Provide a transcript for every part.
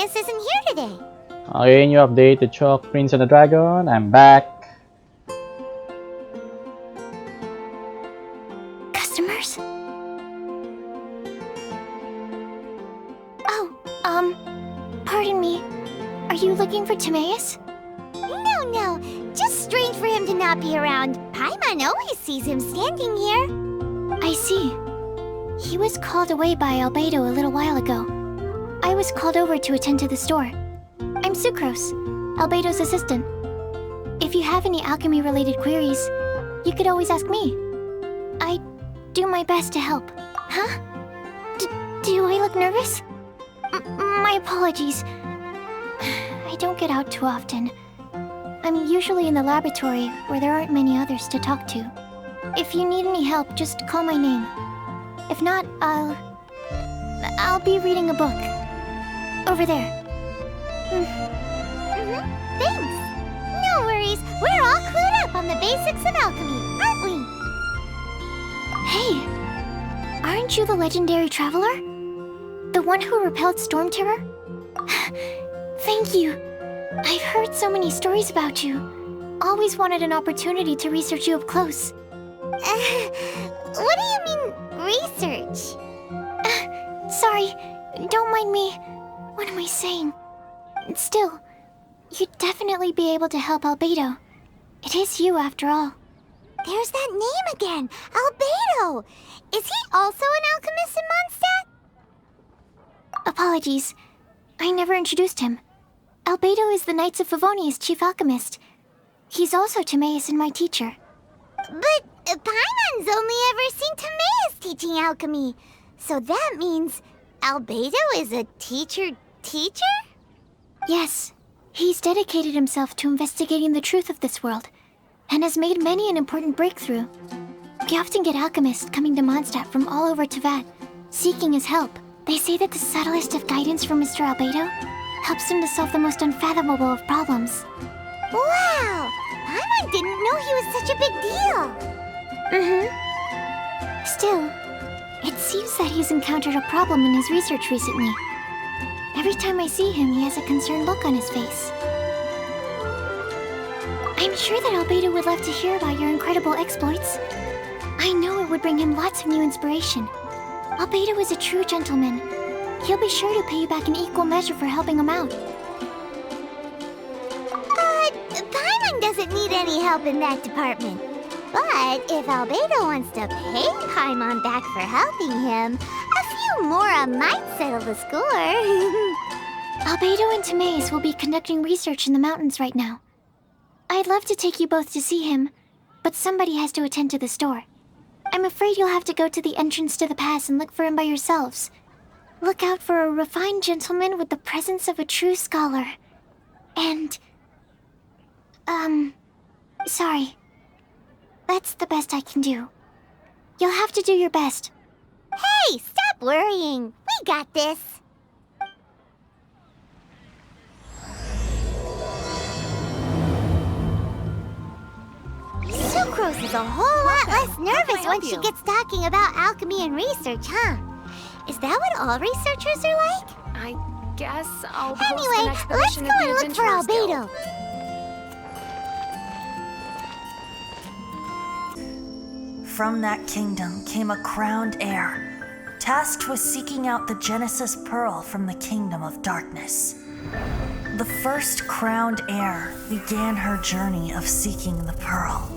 Timaeus isn't here today. Okay, new update to Chalk Prince and the Dragon. I'm back. Customers? Oh, pardon me. Are you looking for Timaeus? No. Just strange for him to not be around. Paimon always sees him standing here. I see. He was called away by Albedo a little while ago. I was called over to attend to the store. I'm Sucrose, Albedo's assistant. If you have any alchemy-related queries, you could always ask me. I do my best to help. Huh? Do I look nervous? My apologies. I don't get out too often. I'm usually in the laboratory where there aren't many others to talk to. If you need any help, just call my name. If not, I'll be reading a book. Over there. Thanks. No worries. We're all clued up on the basics of alchemy, aren't we? Hey, aren't you the legendary traveler? The one who repelled Storm Terror? Thank you. I've heard so many stories about you. Always wanted an opportunity to research you up close. What do you mean, research? Sorry, don't mind me. What am I saying? Still, you'd definitely be able to help Albedo. It is you, after all. There's that name again, Albedo! Is he also an alchemist in Mondstadt? Apologies, I never introduced him. Albedo is the Knights of Favonia's chief alchemist. He's also Timaeus and my teacher. But Paimon's only ever seen Timaeus teaching alchemy. So that means Albedo is a teacher? Yes. He's dedicated himself to investigating the truth of this world, and has made many an important breakthrough. We often get alchemists coming to Mondstadt from all over Teyvat, seeking his help. They say that the subtlest of guidance from Mr. Albedo helps him to solve the most unfathomable of problems. Wow! Paimon didn't know he was such a big deal! Still, it seems that he's encountered a problem in his research recently. Every time I see him, he has a concerned look on his face. I'm sure that Albedo would love to hear about your incredible exploits. I know it would bring him lots of new inspiration. Albedo is a true gentleman. He'll be sure to pay you back in equal measure for helping him out. Paimon doesn't need any help in that department. But if Albedo wants to pay Paimon back for helping him, a few more might settle the score. Albedo and Timaeus will be conducting research in the mountains right now. I'd love to take you both to see him, but somebody has to attend to the store. I'm afraid you'll have to go to the entrance to the pass and look for him by yourselves. Look out for a refined gentleman with the presence of a true scholar. And... sorry. That's the best I can do. You'll have to do your best. Hey, stop worrying. We got this. Sucrose is a whole lot less nervous when she gets talking about alchemy and research, huh? Is that what all researchers are like? I guess I'll Anyway, let's go and look for Albedo. From that kingdom came a crowned heir, tasked with seeking out the Genesis Pearl from the Kingdom of Darkness. The first crowned heir began her journey of seeking the pearl.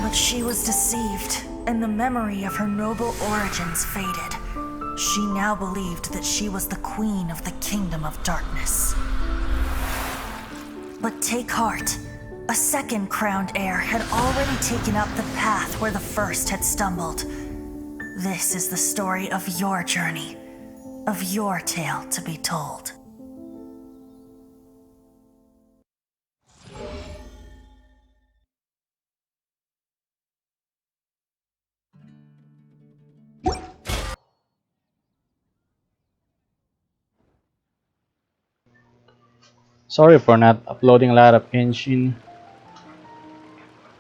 But she was deceived, and the memory of her noble origins faded. She now believed that she was the queen of the Kingdom of Darkness. But take heart. A second crowned heir had already taken up the path where the first had stumbled. This is the story of your journey, of your tale to be told. Sorry for not uploading a lot of Genshin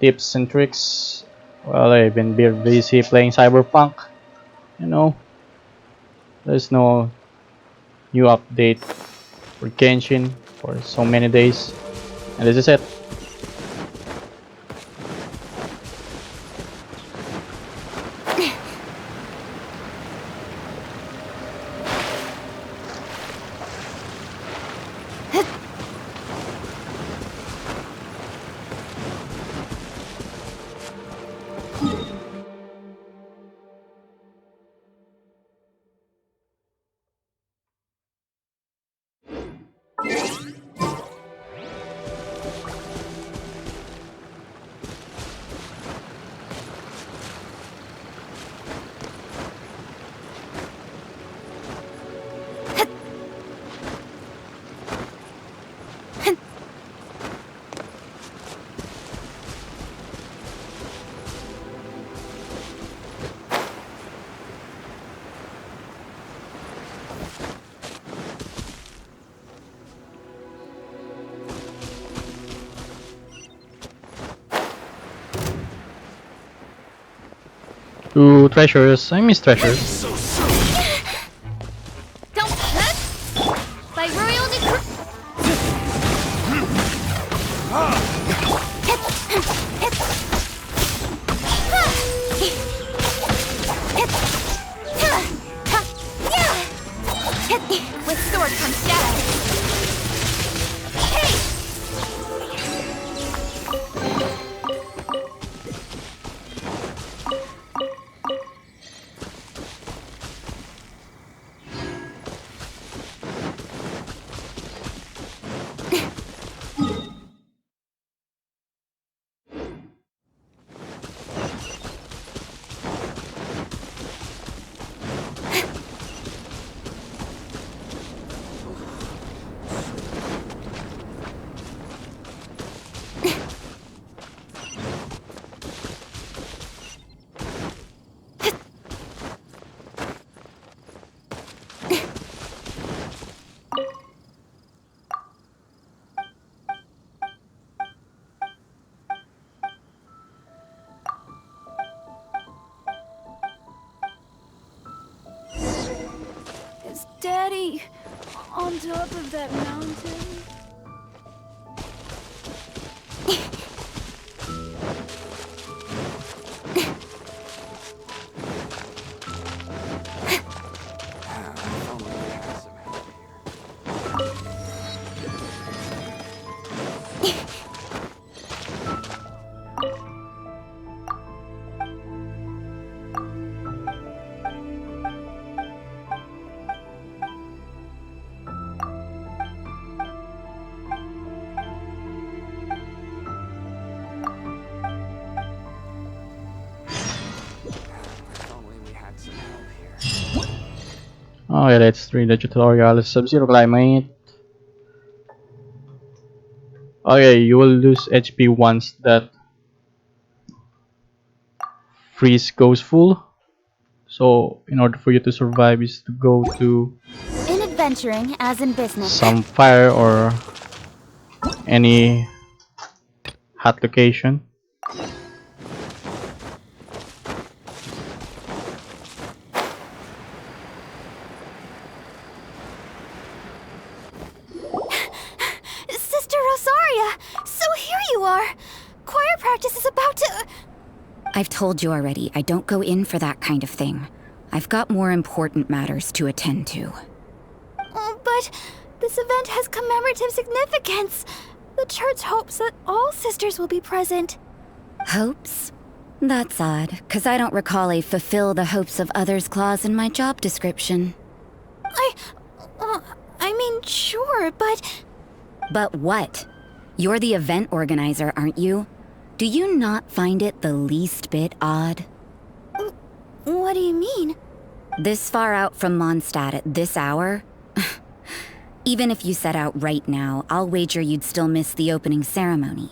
tips and tricks. Well, I've been busy playing Cyberpunk. You know, there's no new update for Genshin for so many days, and this is it. Ooh, treasures. I miss treasures. Don't by royal decree. With sword comes shadow. Hey! Is Daddy on top of that mountain? Okay, let's read the tutorial. Sub-Zero Climate. Okay, you will lose HP once that freeze goes full. So, in order for you to survive is to go to In adventuring, as in business. some fire or any hot location. Sister Rosaria! So here you are! Choir practice is about to... I've told you already, I don't go in for that kind of thing. I've got more important matters to attend to. Oh, but this event has commemorative significance. The church hopes that all sisters will be present. Hopes? That's odd, 'cause I don't recall a fulfill the hopes of others clause in my job description. I mean, sure, but... But what? You're the event organizer, aren't you? Do you not find it the least bit odd? What do you mean? This far out from Mondstadt at this hour? Even if you set out right now, I'll wager you'd still miss the opening ceremony.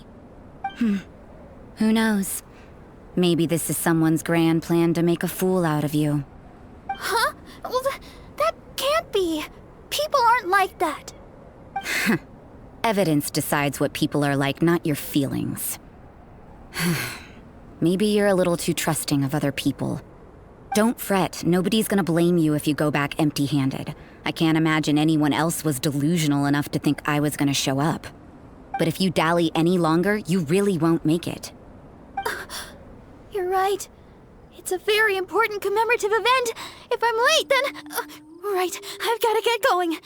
Who knows? Maybe this is someone's grand plan to make a fool out of you. Huh? Well, that can't be. People aren't like that. Evidence decides what people are like, not your feelings. Maybe you're a little too trusting of other people. Don't fret, nobody's gonna blame you if you go back empty-handed. I can't imagine anyone else was delusional enough to think I was gonna show up. But if you dally any longer, you really won't make it. You're right. It's a very important commemorative event. If I'm late, then... right, I've gotta get going.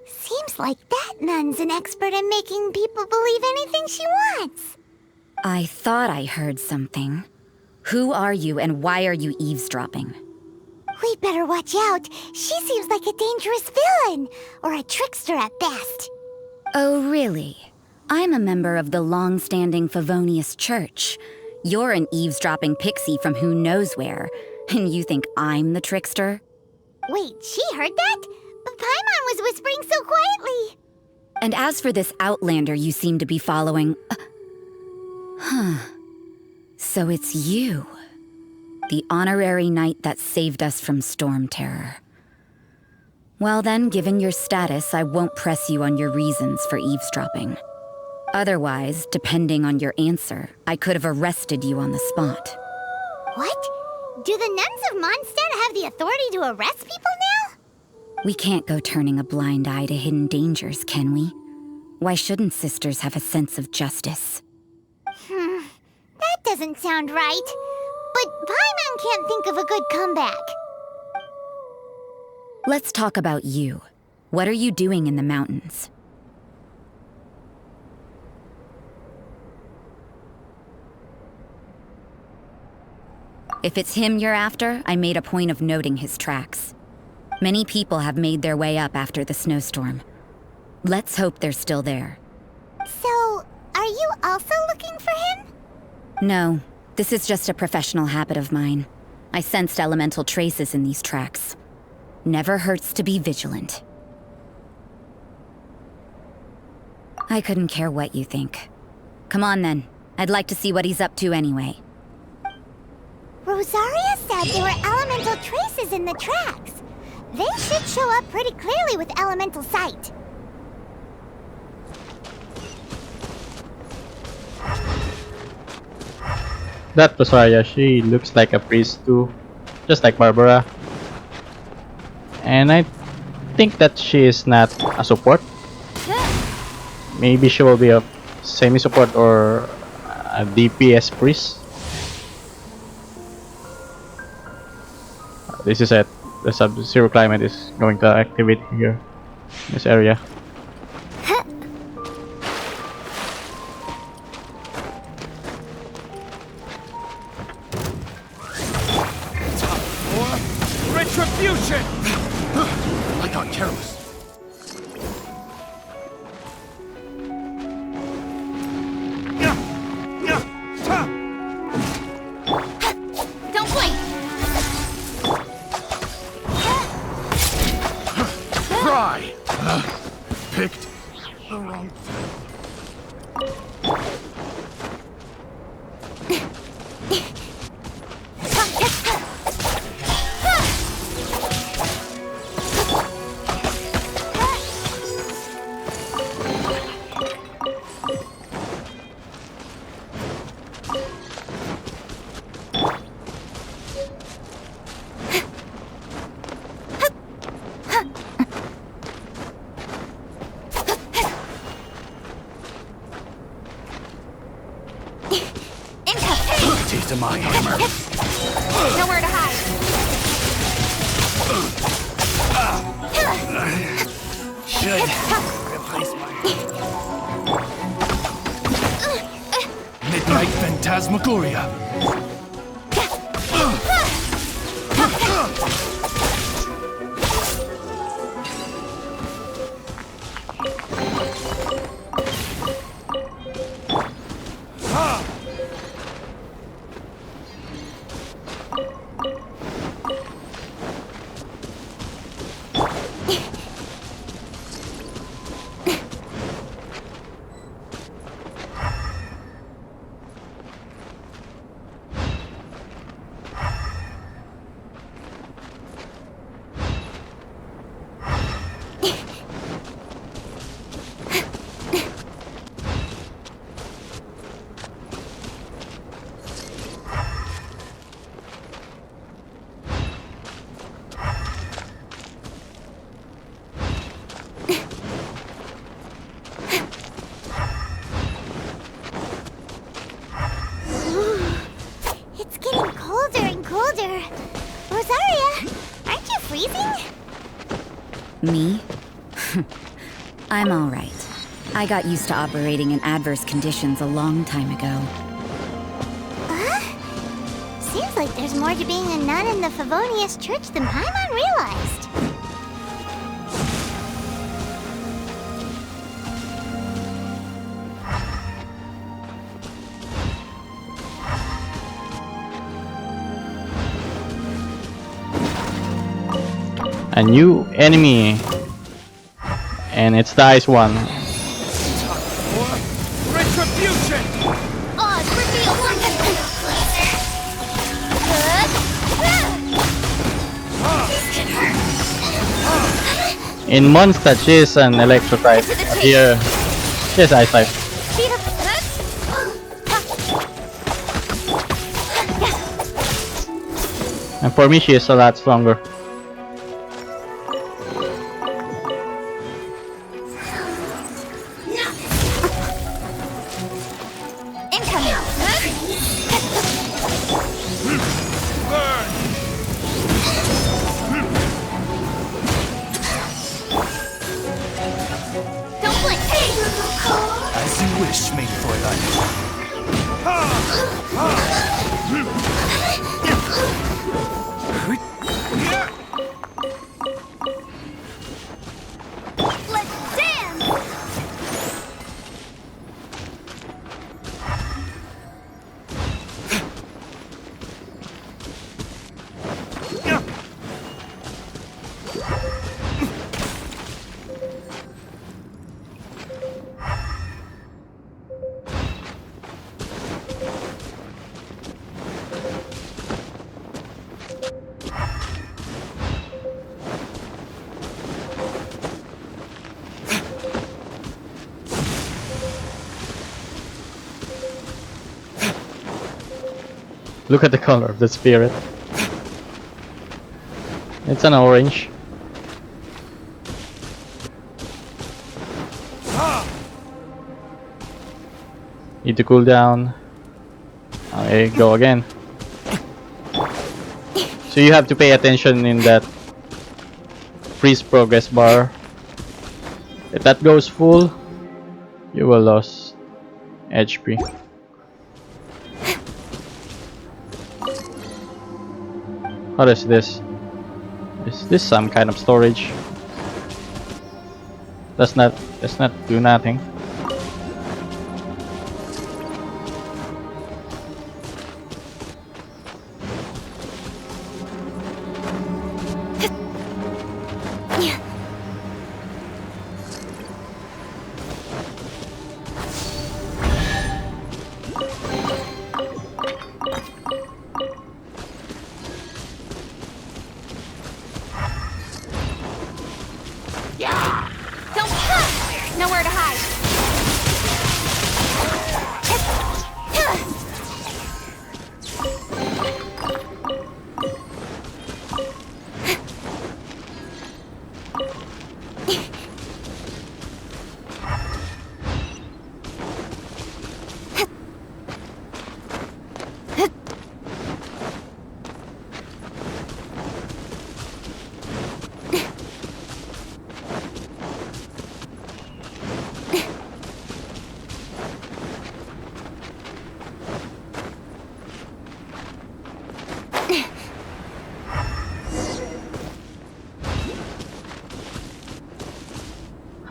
Seems like that nun's an expert in making people believe anything she wants. I thought I heard something. Who are you and why are you eavesdropping? We better watch out. She seems like a dangerous villain, or a trickster at best. Oh, really? I'm a member of the long-standing Favonius Church. You're an eavesdropping pixie from who knows where, and you think I'm the trickster? Wait, she heard that? But Paimon was whispering so quietly. And as for this outlander you seem to be following... So it's you. The honorary knight that saved us from storm terror. Well then, given your status, I won't press you on your reasons for eavesdropping. Otherwise, depending on your answer, I could have arrested you on the spot. What? Do the nuns of Mondstadt have the authority to arrest people now? We can't go turning a blind eye to hidden dangers, can we? Why shouldn't sisters have a sense of justice? That doesn't sound right. But Paimon can't think of a good comeback. Let's talk about you. What are you doing in the mountains? If it's him you're after, I made a point of noting his tracks. Many people have made their way up after the snowstorm. Let's hope they're still there. So, are you also looking for him? No, this is just a professional habit of mine. I sensed elemental traces in these tracks. Never hurts to be vigilant. I couldn't care what you think. Come on then. I'd like to see what he's up to anyway. Rosaria said there were elemental traces in the tracks. They should show up pretty clearly with elemental sight. That Rosaria, she looks like a priest too, just like Barbara. And I think that she is not a support. Maybe she will be a semi-support or a DPS priest. This is it. The Sub-Zero climate is going to activate here in this area. Retribution! I got careless. Don't blink! Cry! Picked the wrong thing. Taste of my armor. Nowhere to hide. Should replace my Midnight Phantasmagoria. shoulder. Rosaria, aren't you freezing? Me? I'm alright. I got used to operating in adverse conditions a long time ago. Seems like there's more to being a nun in the Favonius Church than Paimon realized. A new enemy. And it's the ice one. Retribution! Odds reveal In Mondstadt, she is an electro type. Here, she is ice type. And for me, she is a lot stronger. As you wish, main for Let's dance! Look at the color of the spirit. It's an orange. Need to cool down. Okay, go again. So you have to pay attention in that freeze progress bar. If that goes full, you will lose HP. What is this? Is this some kind of storage? Does not do nothing. Nowhere to hide.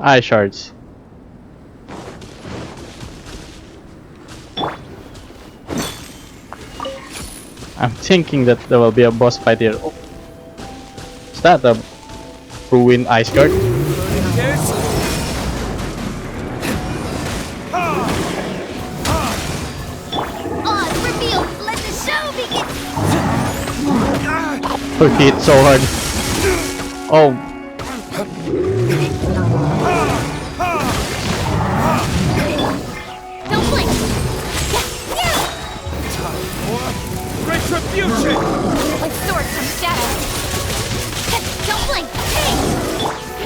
Eye shards. I'm thinking that there will be a boss fight here. Oh. Is that a ruined ice guard? Odds revealed. Let the show begin. Her hit so hard. Oh. Don't blink. Retribution! Like swords from shadows. Don't blink. Hey!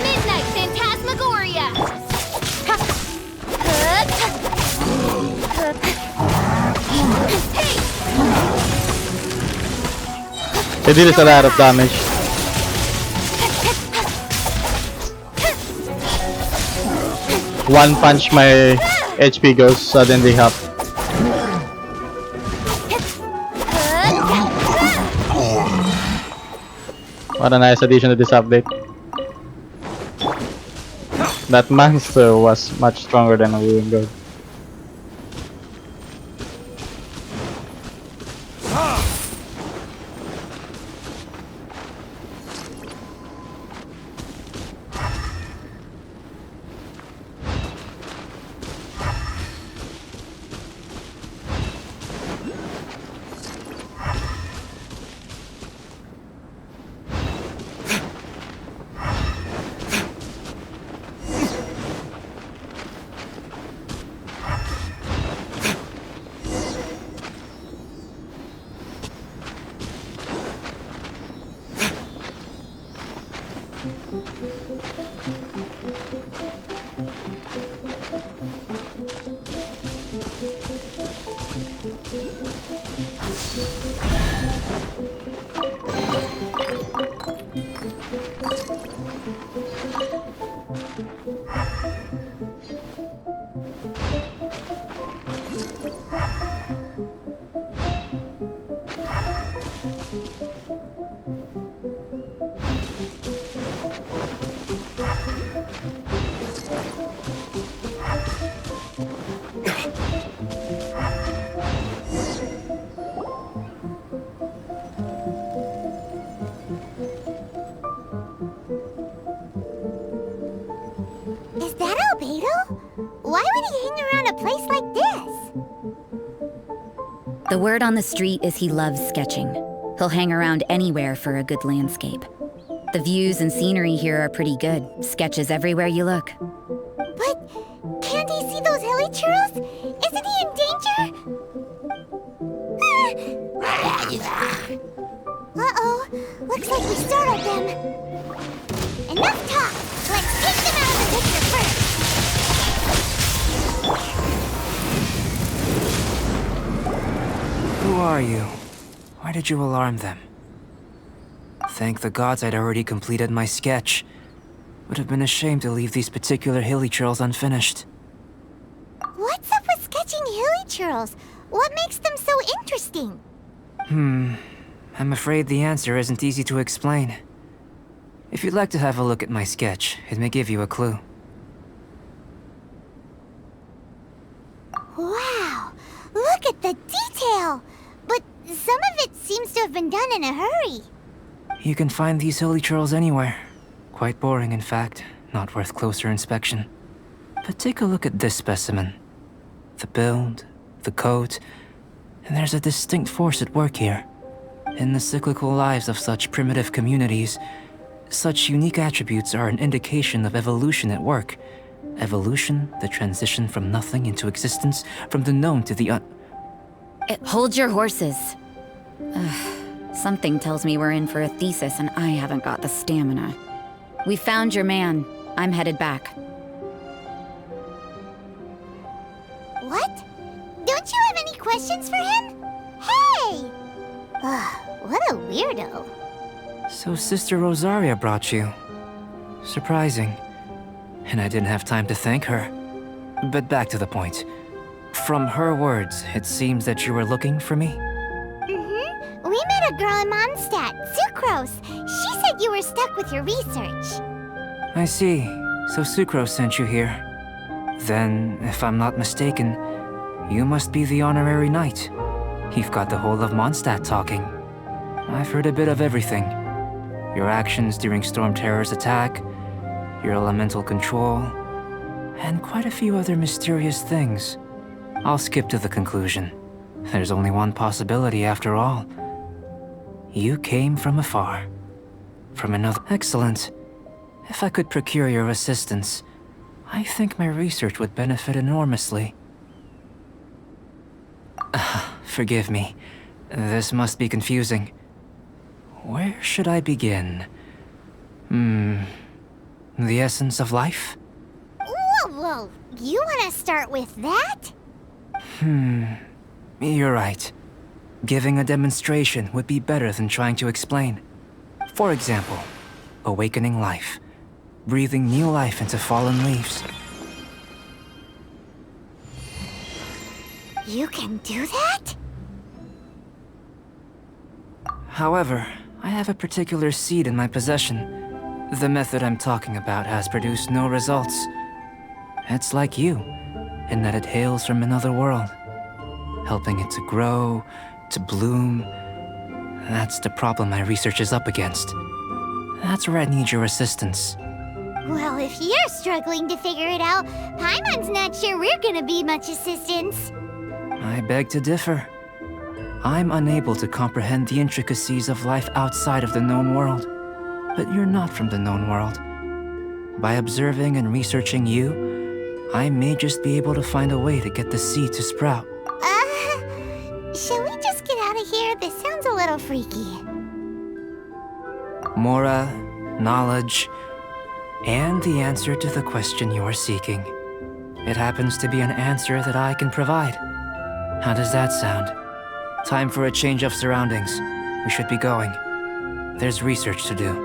Midnight Phantasmagoria. Hey! It deals a lot of damage. One punch, my HP goes suddenly half. What a nice addition to this update. That monster was much stronger than a Ruin God. Is that Albedo? Why would he hang around a place like this? The word on the street is he loves sketching. He'll hang around anywhere for a good landscape. The views and scenery here are pretty good. Sketches everywhere you look. But can't he see those hilly churros? Isn't he in danger? Uh-oh. Looks like we startled them. Enough talk. Let's take them out of the picture first. Who are you? Why did you alarm them? Thank the gods I'd already completed my sketch. Would have been ashamed to leave these particular hilly churls unfinished. What's up with sketching hilly churls? What makes them so interesting? I'm afraid the answer isn't easy to explain. If you'd like to have a look at my sketch, it may give you a clue. Wow! Look at the detail! But some of it seems to have been done in a hurry. You can find these hilly churls anywhere. Quite boring, in fact. Not worth closer inspection. But take a look at this specimen. The build, the coat, and there's a distinct force at work here. In the cyclical lives of such primitive communities, such unique attributes are an indication of evolution at work. Evolution, the transition from nothing into existence, from the known to the Hold your horses. Something tells me we're in for a thesis and I haven't got the stamina. We found your man. I'm headed back. What? Don't you have any questions for him? Hey! What a weirdo. So Sister Rosaria brought you. Surprising. And I didn't have time to thank her. But back to the point. From her words, it seems that you were looking for me? We met a girl in Mondstadt, Sucrose. She said you were stuck with your research. I see. So Sucrose sent you here. Then, if I'm not mistaken, you must be the honorary knight. You've got the whole of Mondstadt talking. I've heard a bit of everything. Your actions during Storm Terror's attack, your elemental control, and quite a few other mysterious things. I'll skip to the conclusion. There's only one possibility after all. You came from afar. From another... Excellent. If I could procure your assistance, I think my research would benefit enormously. Forgive me. This must be confusing. Where should I begin? The essence of life? Whoa. You want to start with that? You're right. Giving a demonstration would be better than trying to explain. For example, awakening life, breathing new life into fallen leaves. You can do that? However, I have a particular seed in my possession. The method I'm talking about has produced no results. It's like you, in that it hails from another world, helping it to grow, to bloom. That's the problem my research is up against. That's where I need your assistance. Well, if you're struggling to figure it out, Paimon's not sure we're gonna be much assistance. I beg to differ. I'm unable to comprehend the intricacies of life outside of the known world. But you're not from the known world. By observing and researching you, I may just be able to find a way to get the seed to sprout. Shall we just get out of here? This sounds a little freaky. Mora, knowledge, and the answer to the question you're seeking. It happens to be an answer that I can provide. How does that sound? Time for a change of surroundings. We should be going. There's research to do.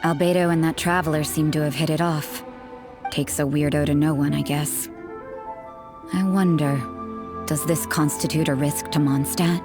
Albedo and that traveler seem to have hit it off. Takes a weirdo to know one, I guess. I wonder, does this constitute a risk to Mondstadt?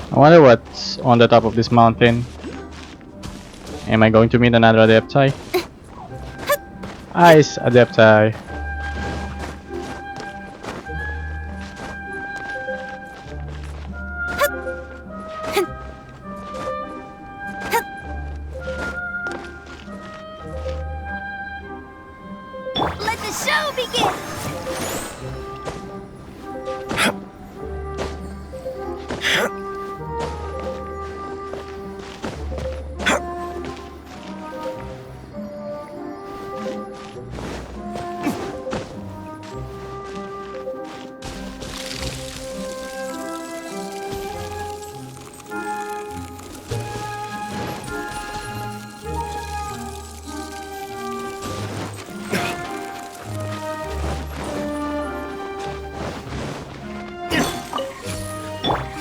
I wonder what's on the top of this mountain. Am I going to meet another Adepti? Ice Adepti. Let the show begin!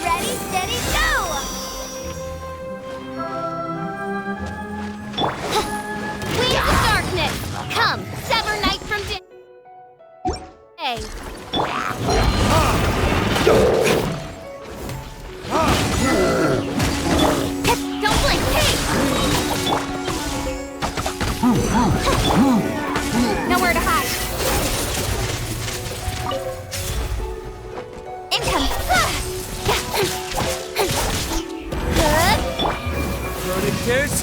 Ready, steady, go! Wings of darkness! Come, sever night from day! Don't blink, hey! Nowhere to hide. Income! Burning kiss?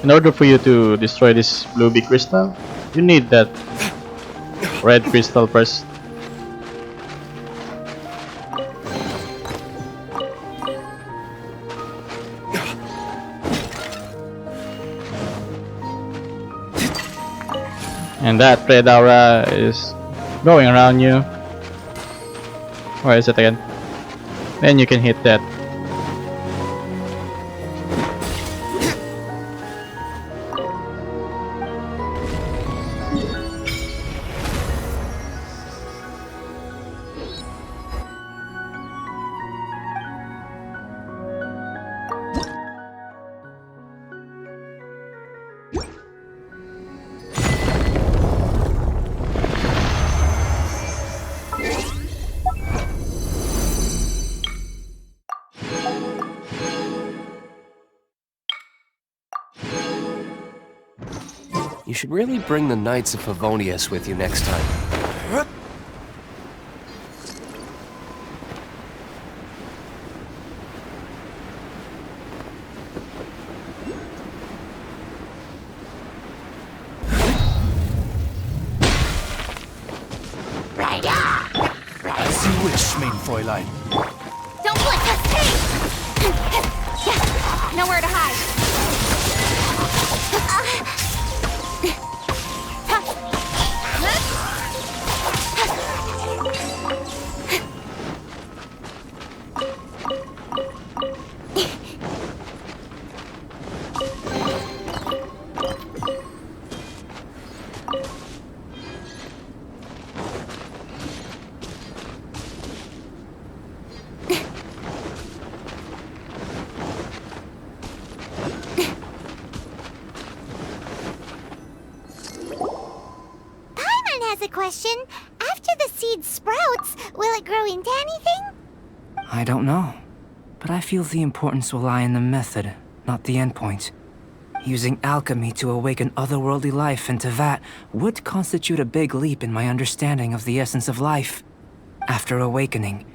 In order for you to destroy this blue bee crystal, you need that red crystal first. And that red aura is going around you. Where is it again? Then you can hit that. You should really bring the Knights of Favonius with you next time. As you wish, mein Fräulein. Don't blink us! Nowhere to hide. A question. After the seed sprouts, will it grow into anything? I don't know, but I feel the importance will lie in the method, not the endpoint. Using alchemy to awaken otherworldly life into that would constitute a big leap in my understanding of the essence of life. After awakening,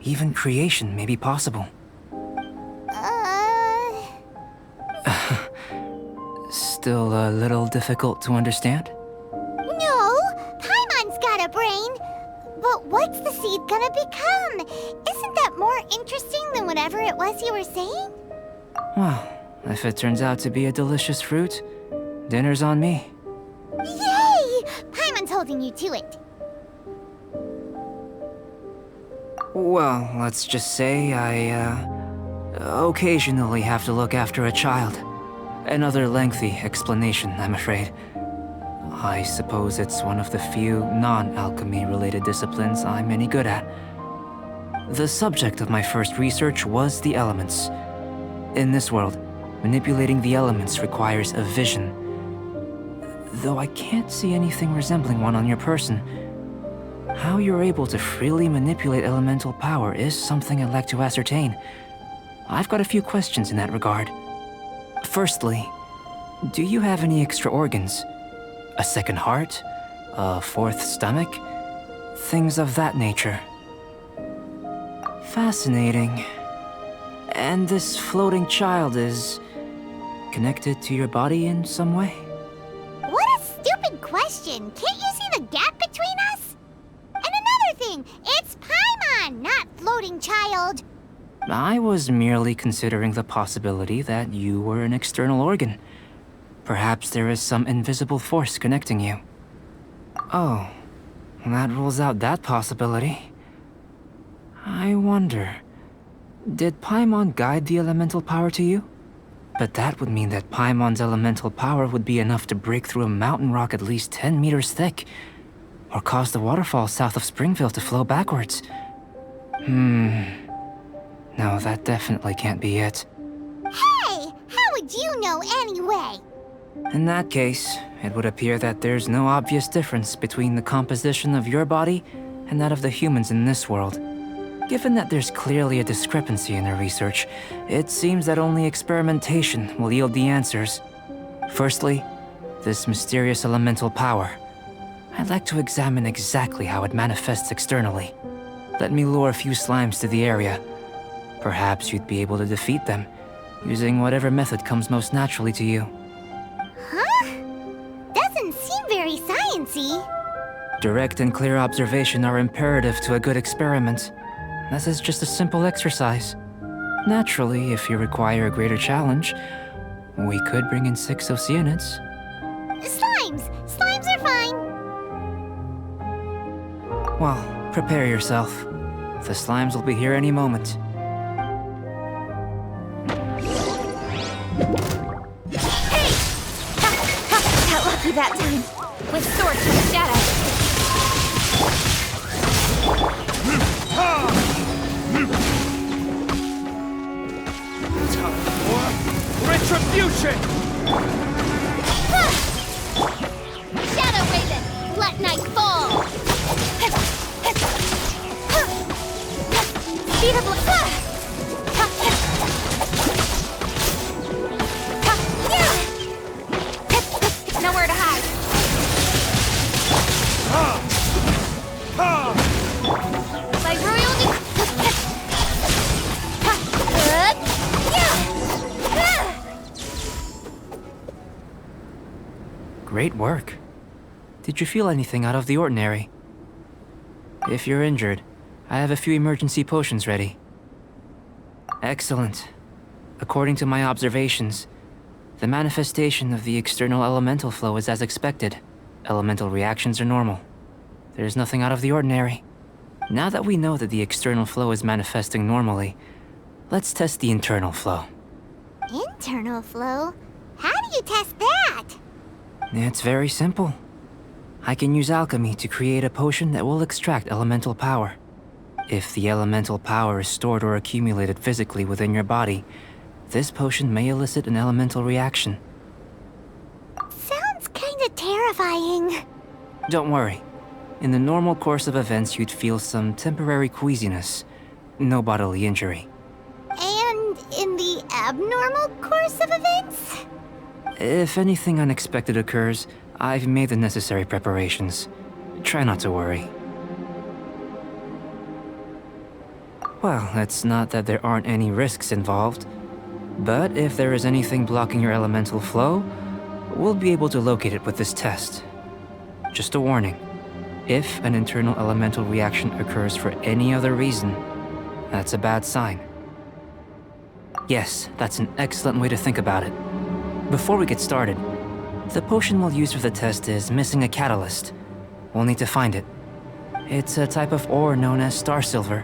even creation may be possible. Still a little difficult to understand? No, Paimon's got a brain. But what's the seed gonna become? Isn't that more interesting than whatever it was you were saying? Well, if it turns out to be a delicious fruit, dinner's on me. Yay! Paimon's holding you to it. Well, let's just say I, occasionally have to look after a child. Another lengthy explanation, I'm afraid. I suppose it's one of the few non-alchemy related disciplines I'm any good at. The subject of my first research was the elements. In this world, manipulating the elements requires a vision. Though I can't see anything resembling one on your person, how you're able to freely manipulate elemental power is something I'd like to ascertain. I've got a few questions in that regard. Firstly, do you have any extra organs? A second heart? A fourth stomach? Things of that nature. Fascinating. And this floating child is connected to your body in some way? What a stupid question! Can't you see the gap between us? And another thing, it's Paimon, not floating child. I was merely considering the possibility that you were an external organ. Perhaps there is some invisible force connecting you. Oh, that rules out that possibility. I wonder, did Paimon guide the elemental power to you? But that would mean that Paimon's elemental power would be enough to break through a mountain rock at least 10 meters thick, or cause the waterfall south of Springville to flow backwards. No, that definitely can't be it. Hey, how would you know anyway? In that case, it would appear that there's no obvious difference between the composition of your body and that of the humans in this world. Given that there's clearly a discrepancy in their research, it seems that only experimentation will yield the answers. Firstly, this mysterious elemental power. I'd like to examine exactly how it manifests externally. Let me lure a few slimes to the area. Perhaps you'd be able to defeat them, using whatever method comes most naturally to you. sciencey. Direct and clear observation are imperative to a good experiment. This is just a simple exercise. Naturally, if you require a greater challenge, we could bring in 6 Oceanids. Slimes! Slimes are fine. Well, prepare yourself. The slimes will be here any moment. Hey! Ha! Ha! Got lucky that time. With swords from the shadow. Time for retribution! Shadow Raven, let night fall. Speed of nowhere to hide. Like royal Great work. Did you feel anything out of the ordinary? If you're injured, I have a few emergency potions ready. Excellent. According to my observations, the manifestation of the external elemental flow is as expected. Elemental reactions are normal. There's nothing out of the ordinary. Now that we know that the external flow is manifesting normally, let's test the internal flow. Internal flow? How do you test that? It's very simple. I can use alchemy to create a potion that will extract elemental power. If the elemental power is stored or accumulated physically within your body, this potion may elicit an elemental reaction. Sounds kinda terrifying. Don't worry. In the normal course of events, you'd feel some temporary queasiness. No bodily injury. And in the abnormal course of events? If anything unexpected occurs, I've made the necessary preparations. Try not to worry. Well, it's not that there aren't any risks involved. But if there is anything blocking your elemental flow, we'll be able to locate it with this test. Just a warning. If an internal elemental reaction occurs for any other reason, that's a bad sign. Yes, that's an excellent way to think about it. Before we get started, the potion we'll use for the test is missing a catalyst. We'll need to find it. It's a type of ore known as star silver,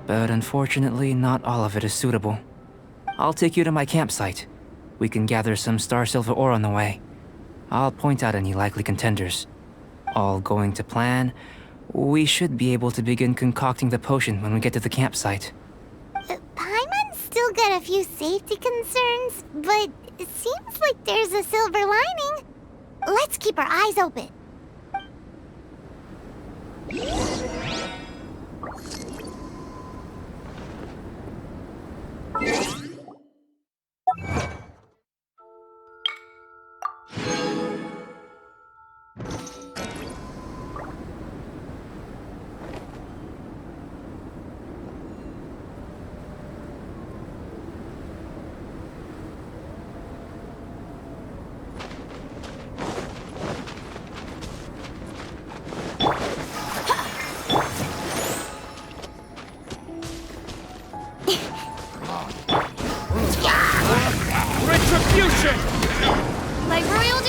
but unfortunately not all of it is suitable. I'll take you to my campsite. We can gather some star silver ore on the way. I'll point out any likely contenders. All going to plan, we should be able to begin concocting the potion when we get to the campsite. Paimon's still got a few safety concerns, but it seems like there's a silver lining. Let's keep our eyes open. Retribution! Like royal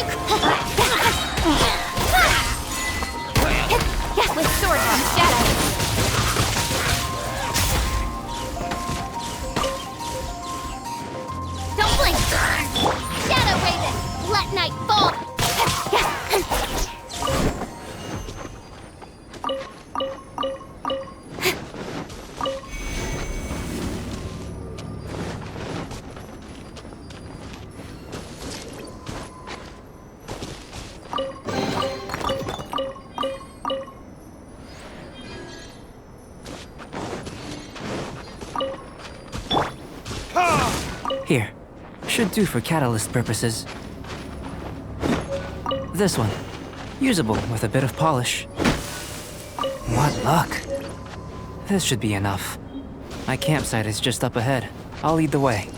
with swords from shadow. Don't blink! Shadow Raven, let night fall! Here. Should do for catalyst purposes. This one. Usable with a bit of polish. What luck. This should be enough. My campsite is just up ahead. I'll lead the way.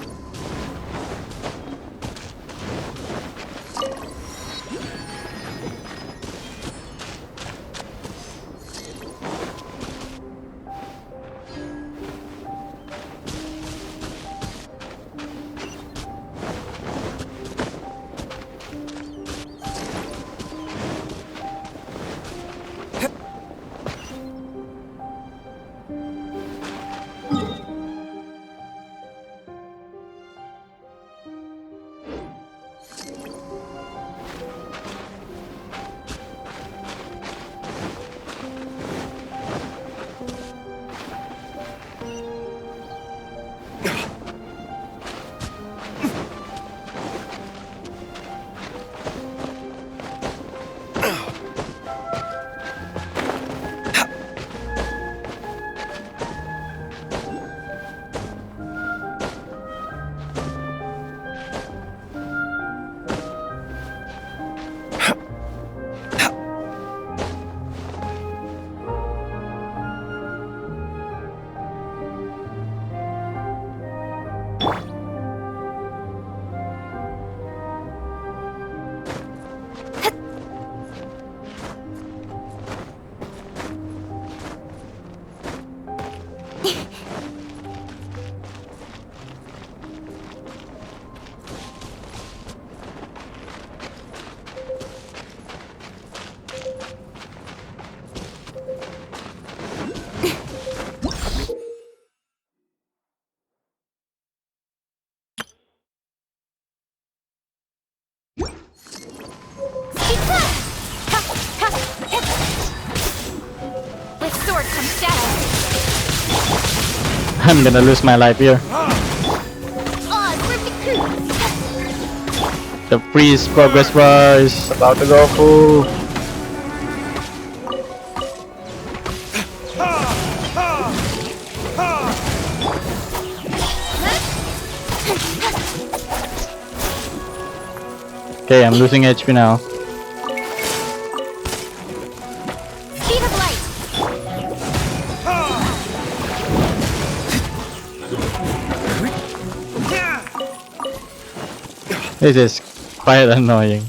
I'm gonna lose my life here. The freeze progress bar is about to go full. Okay, I'm losing HP now. Speed of light. This is quite annoying.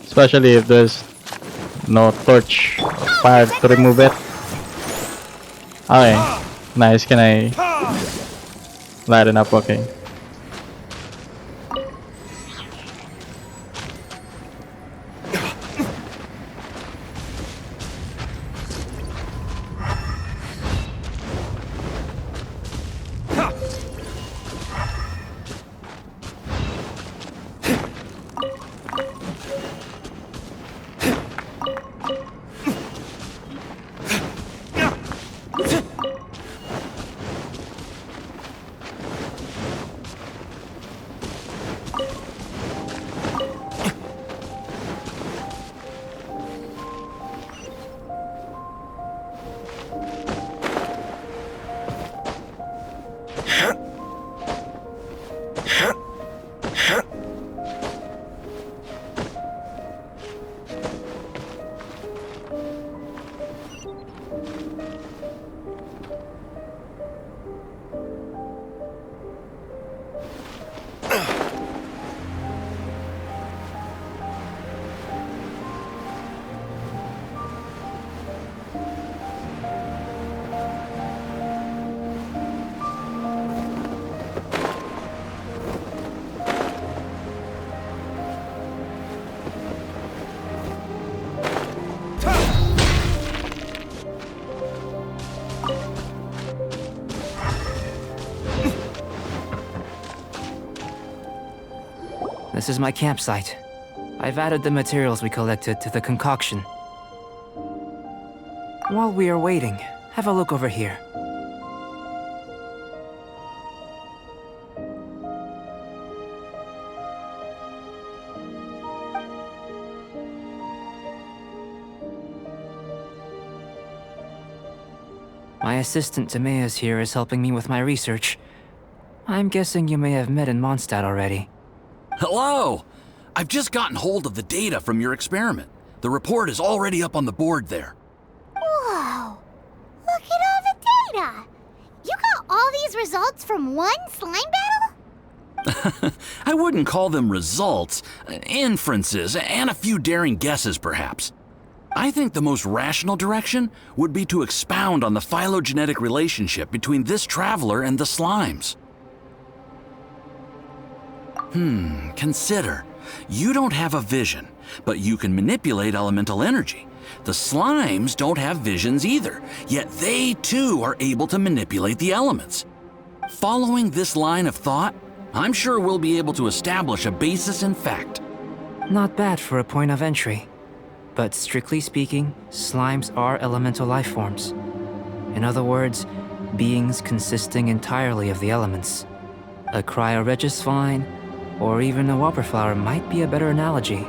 Especially if there's no torch or fire to remove it. Okay, nice. Can I lighten up? Okay. This is my campsite. I've added the materials we collected to the concoction. While we are waiting, have a look over here. My assistant Timaeus here is helping me with my research. I'm guessing you may have met in Mondstadt already. Hello! I've just gotten hold of the data from your experiment. The report is already up on the board there. Whoa! Look at all the data! You got all these results from one slime battle? I wouldn't call them results, inferences, and a few daring guesses perhaps. I think the most rational direction would be to expound on the phylogenetic relationship between this traveler and the slimes. Consider. You don't have a vision, but you can manipulate elemental energy. The slimes don't have visions either, yet they too are able to manipulate the elements. Following this line of thought, I'm sure we'll be able to establish a basis in fact. Not bad for a point of entry. But strictly speaking, slimes are elemental life forms. In other words, beings consisting entirely of the elements. A cryoregis vine, or even a wildflower might be a better analogy.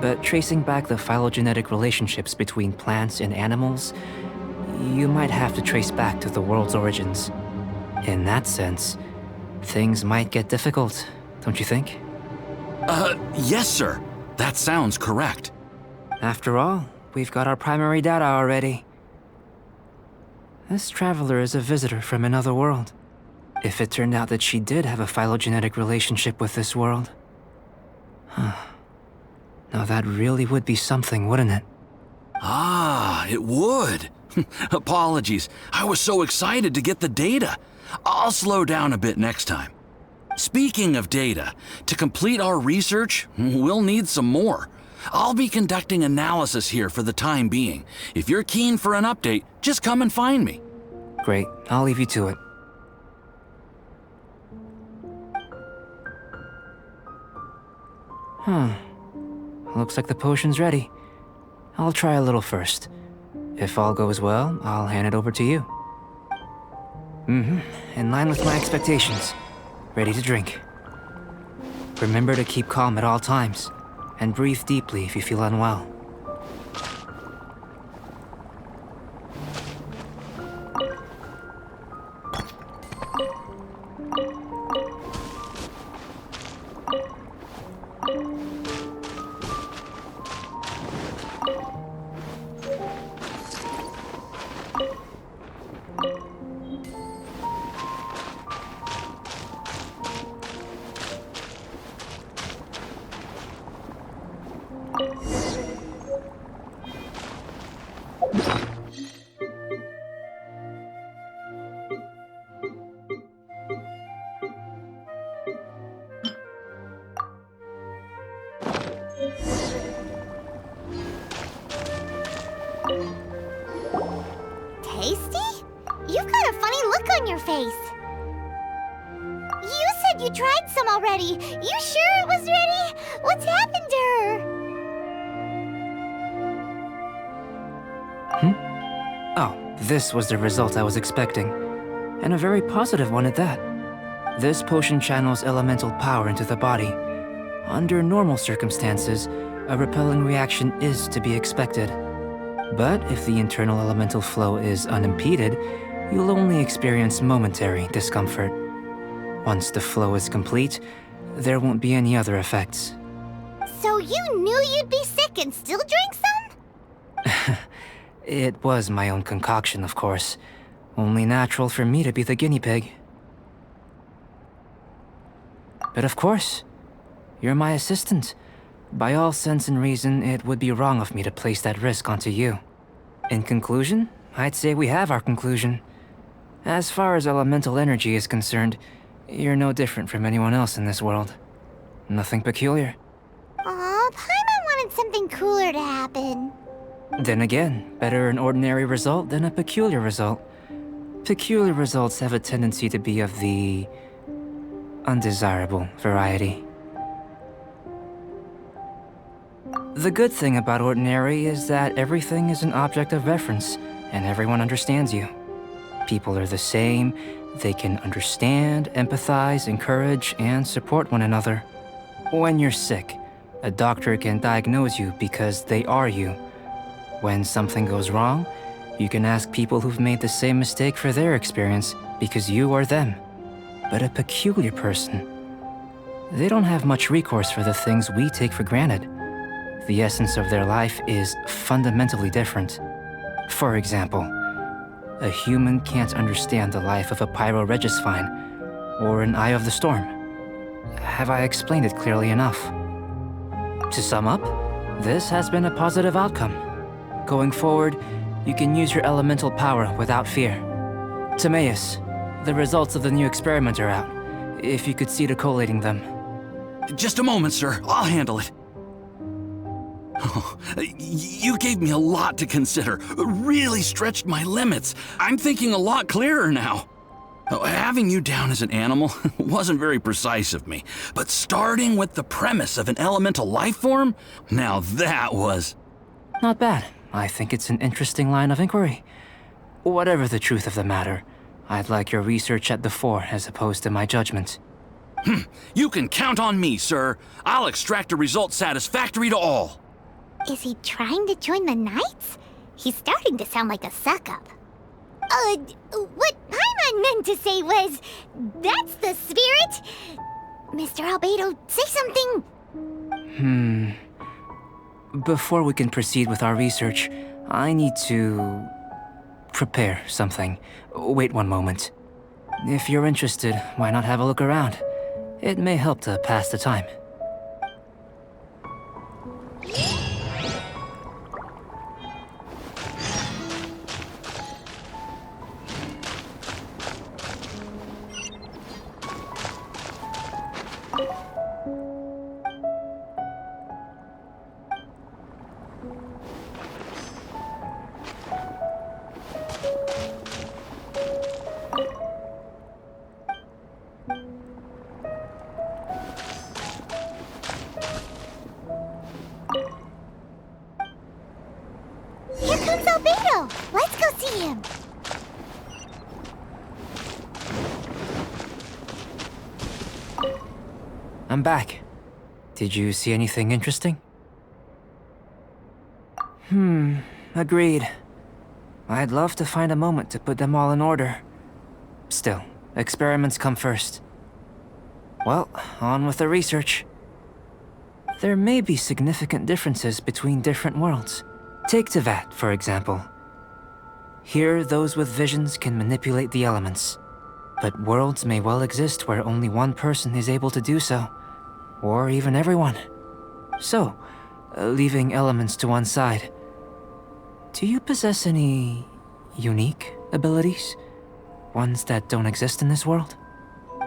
But tracing back the phylogenetic relationships between plants and animals, you might have to trace back to the world's origins. In that sense, things might get difficult, don't you think? Yes, sir. That sounds correct. After all, we've got our primary data already. This traveler is a visitor from another world. If it turned out that she did have a phylogenetic relationship with this world. Now that really would be something, wouldn't it? Ah, it would. Apologies. I was so excited to get the data. I'll slow down a bit next time. Speaking of data, to complete our research, we'll need some more. I'll be conducting analysis here for the time being. If you're keen for an update, just come and find me. Great, I'll leave you to it. Looks like the potion's ready. I'll try a little first. If all goes well, I'll hand it over to you. In line with my expectations. Ready to drink. Remember to keep calm at all times, and breathe deeply if you feel unwell. Tasty? You've got a funny look on your face. You said you tried some already. You sure it was ready? What's happened to her? Oh, this was the result I was expecting. And a very positive one at that. This potion channels elemental power into the body. Under normal circumstances, a repelling reaction is to be expected. But if the internal elemental flow is unimpeded, you'll only experience momentary discomfort. Once the flow is complete, there won't be any other effects. So you knew you'd be sick and still drank some? It was my own concoction, of course. Only natural for me to be the guinea pig. But of course, you're my assistant. By all sense and reason, it would be wrong of me to place that risk onto you. In conclusion, I'd say we have our conclusion. As far as elemental energy is concerned, you're no different from anyone else in this world. Nothing peculiar. Aw, Paimon wanted something cooler to happen. Then again, better an ordinary result than a peculiar result. Peculiar results have a tendency to be of the undesirable variety. The good thing about ordinary is that everything is an object of reference, and everyone understands you. People are the same, they can understand, empathize, encourage, and support one another. When you're sick, a doctor can diagnose you because they are you. When something goes wrong, you can ask people who've made the same mistake for their experience because you are them. But a peculiar person, they don't have much recourse for the things we take for granted. The essence of their life is fundamentally different. For example, a human can't understand the life of a pyroregisvine or an Eye of the Storm. Have I explained it clearly enough? To sum up, this has been a positive outcome. Going forward, you can use your elemental power without fear. Timaeus, the results of the new experiment are out. If you could see to collating them. Just a moment, sir. I'll handle it. Oh, you gave me a lot to consider. Really stretched my limits. I'm thinking a lot clearer now. Having you down as an animal wasn't very precise of me, but starting with the premise of an elemental life form, now that was... Not bad. I think it's an interesting line of inquiry. Whatever the truth of the matter, I'd like your research at the fore as opposed to my judgment. You can count on me, sir. I'll extract a result satisfactory to all. Is he trying to join the Knights? He's starting to sound like a suck-up. What Paimon meant to say was, that's the spirit. Mr. Albedo, say something. Before we can proceed with our research, I need to prepare something. Wait one moment. If you're interested, why not have a look around? It may help to pass the time. I'm back. Did you see anything interesting? Agreed. I'd love to find a moment to put them all in order. Still, experiments come first. Well, on with the research. There may be significant differences between different worlds. Take Tevat, for example. Here, those with visions can manipulate the elements. But worlds may well exist where only one person is able to do so. Or even everyone. So, leaving elements to one side, do you possess any unique abilities? Ones that don't exist in this world?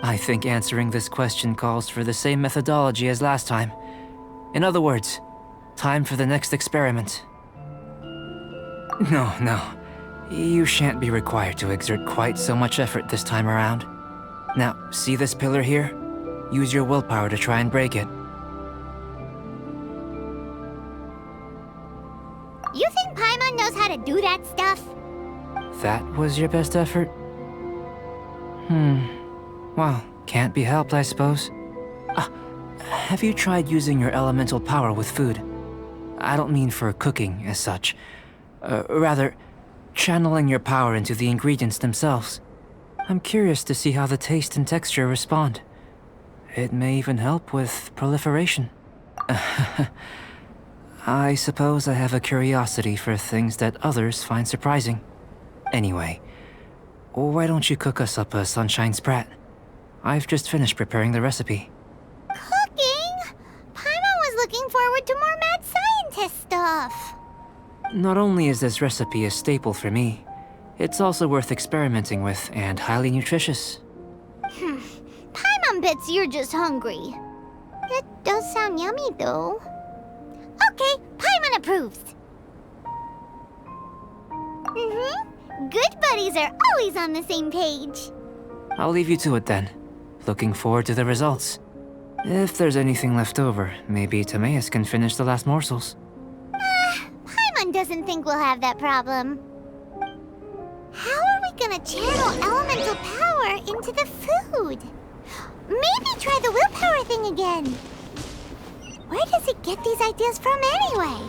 I think answering this question calls for the same methodology as last time. In other words, time for the next experiment. No. You shan't be required to exert quite so much effort this time around. Now, see this pillar here? Use your willpower to try and break it. You think Paimon knows how to do that stuff? That was your best effort? Well, can't be helped, I suppose. Have you tried using your elemental power with food? I don't mean for cooking, as such. Rather, channeling your power into the ingredients themselves. I'm curious to see how the taste and texture respond. It may even help with proliferation. I suppose I have a curiosity for things that others find surprising. Anyway, why don't you cook us up a sunshine sprat? I've just finished preparing the recipe. Cooking? Paimon was looking forward to more mad scientist stuff. Not only is this recipe a staple for me, it's also worth experimenting with and highly nutritious. Paimon bets you're just hungry. That does sound yummy, though. Okay, Paimon approves. Good buddies are always on the same page. I'll leave you to it then. Looking forward to the results. If there's anything left over, maybe Timaeus can finish the last morsels. Paimon doesn't think we'll have that problem. How are we gonna channel elemental power into the food? Maybe try the willpower thing again. Where does it get these ideas from anyway?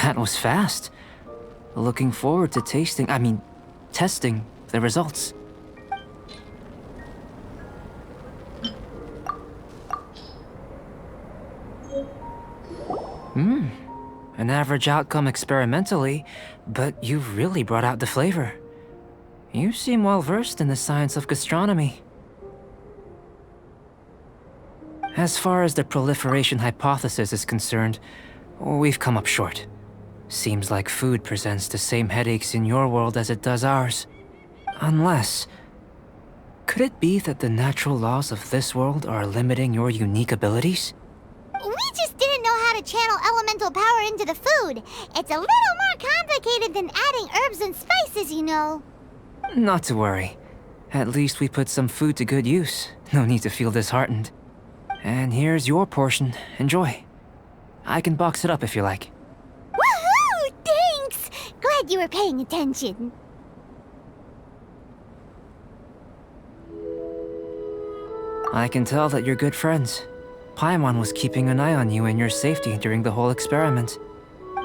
That was fast. Looking forward to testing the results. An average outcome experimentally, but you've really brought out the flavor. You seem well versed in the science of gastronomy. As far as the proliferation hypothesis is concerned, we've come up short. Seems like food presents the same headaches in your world as it does ours. Unless... could it be that the natural laws of this world are limiting your unique abilities? We just didn't know how to channel elemental power into the food. It's a little more complicated than adding herbs and spices, you know. Not to worry. At least we put some food to good use. No need to feel disheartened. And here's your portion. Enjoy. I can box it up if you like. Woohoo! Thanks! Glad you were paying attention. I can tell that you're good friends. Paimon was keeping an eye on you and your safety during the whole experiment.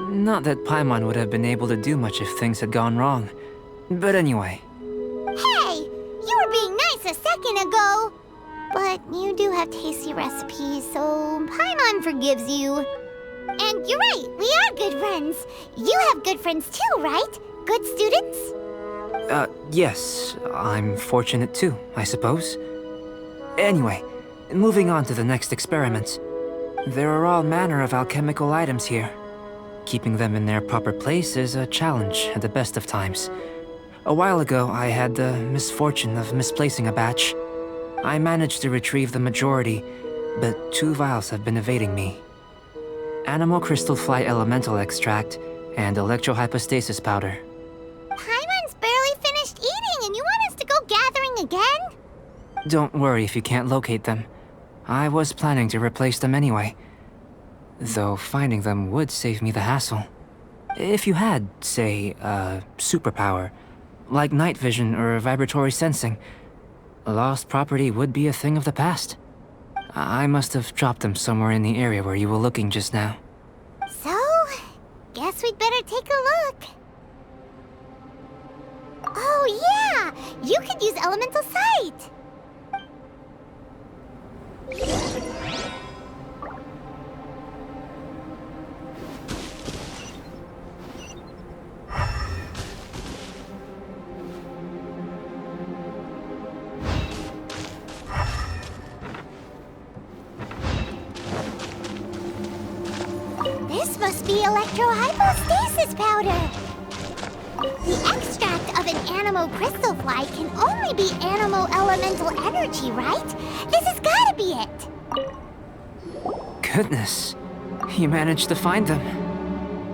Not that Paimon would have been able to do much if things had gone wrong. But anyway. Hey! You were being nice a second ago! But you do have tasty recipes, so Paimon forgives you. And you're right, we are good friends. You have good friends too, right? Good students? Yes. I'm fortunate too, I suppose. Anyway, moving on to the next experiment. There are all manner of alchemical items here. Keeping them in their proper place is a challenge at the best of times. A while ago, I had the misfortune of misplacing a batch. I managed to retrieve the majority, but 2 vials have been evading me. Animal crystal fly elemental extract and electrohypostasis powder. Paimon's barely finished eating and you want us to go gathering again? Don't worry if you can't locate them. I was planning to replace them anyway. Though finding them would save me the hassle. If you had, say, a superpower, like night vision or vibratory sensing, lost property would be a thing of the past. I must have dropped them somewhere in the area where you were looking just now. So, guess we'd better take a look. Oh yeah! You could use elemental sight! This must be electrohypostasis powder! The extract of an animal crystal fly can only be animal elemental energy, right? This has gotta be it! Goodness, you managed to find them.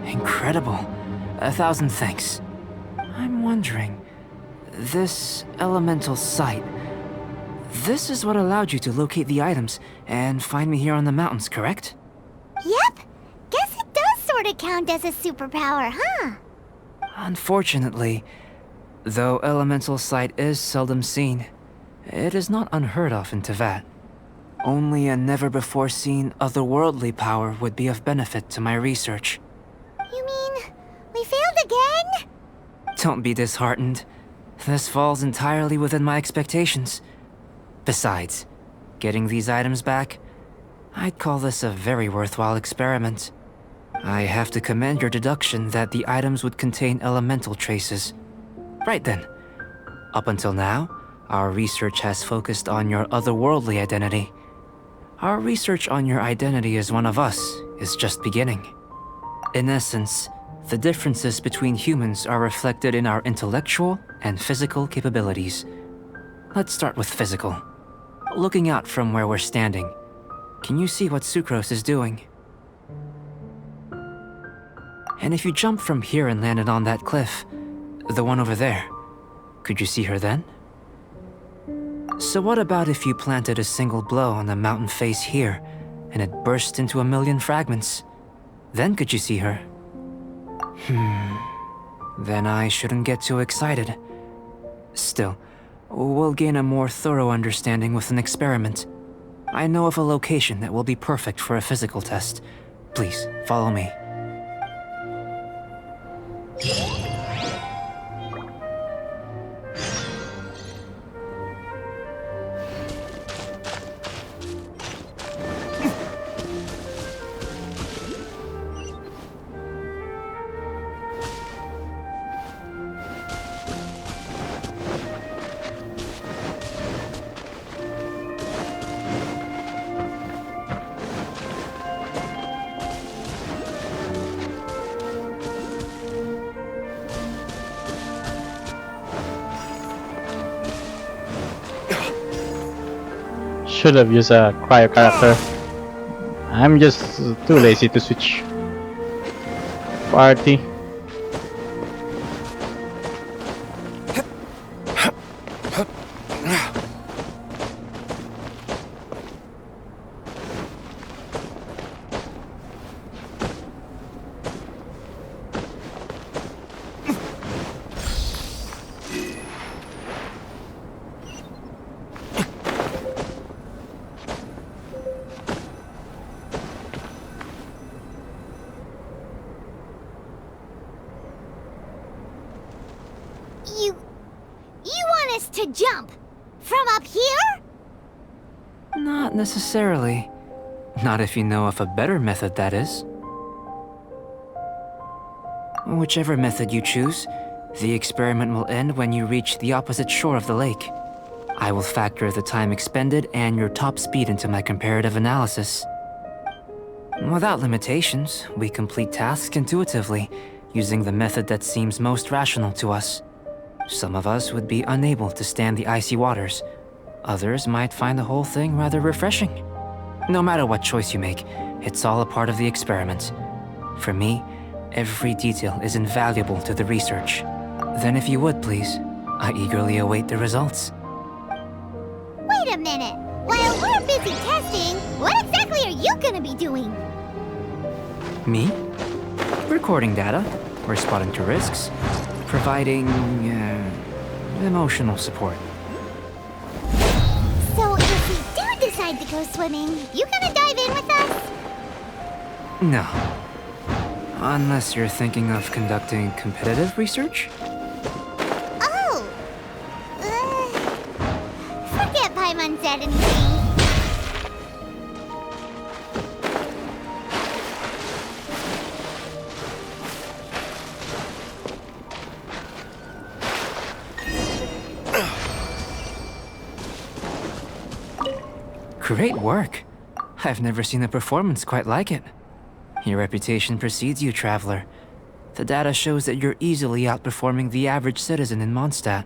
Incredible. 1,000 thanks. I'm wondering, this elemental sight, this is what allowed you to locate the items and find me here on the mountains, correct? Yep! Guess it does sorta count as a superpower, huh? Unfortunately, though elemental sight is seldom seen, it is not unheard of in Teyvat. Only a never-before-seen otherworldly power would be of benefit to my research. You mean, we failed again? Don't be disheartened. This falls entirely within my expectations. Besides, getting these items back, I'd call this a very worthwhile experiment. I have to commend your deduction that the items would contain elemental traces. Right then. Up until now, our research has focused on your otherworldly identity. Our research on your identity as one of us is just beginning. In essence, the differences between humans are reflected in our intellectual and physical capabilities. Let's start with physical. Looking out from where we're standing, can you see what Sucrose is doing? And if you jump from here and landed on that cliff, the one over there, could you see her then? So what about if you planted a single blow on the mountain face here, and it burst into 1,000,000 fragments? Then could you see her? Then I shouldn't get too excited. Still, we'll gain a more thorough understanding with an experiment. I know of a location that will be perfect for a physical test. Please, follow me. Should have used a cryo character. I'm just too lazy to switch party. You want us to jump? From up here? Not necessarily. Not if you know of a better method, that is. Whichever method you choose, the experiment will end when you reach the opposite shore of the lake. I will factor the time expended and your top speed into my comparative analysis. Without limitations, we complete tasks intuitively, using the method that seems most rational to us. Some of us would be unable to stand the icy waters. Others might find the whole thing rather refreshing. No matter what choice you make, it's all a part of the experiment. For me, every detail is invaluable to the research. Then if you would, please, I eagerly await the results. Wait a minute. While we're busy testing, what exactly are you gonna be doing? Me? Recording data, responding to risks, providing, emotional support. So if we do decide to go swimming, you gonna dive in with us? No. Unless you're thinking of conducting competitive research? Oh! Forget Paimon said anything. Great work. I've never seen a performance quite like it. Your reputation precedes you, Traveler. The data shows that you're easily outperforming the average citizen in Mondstadt.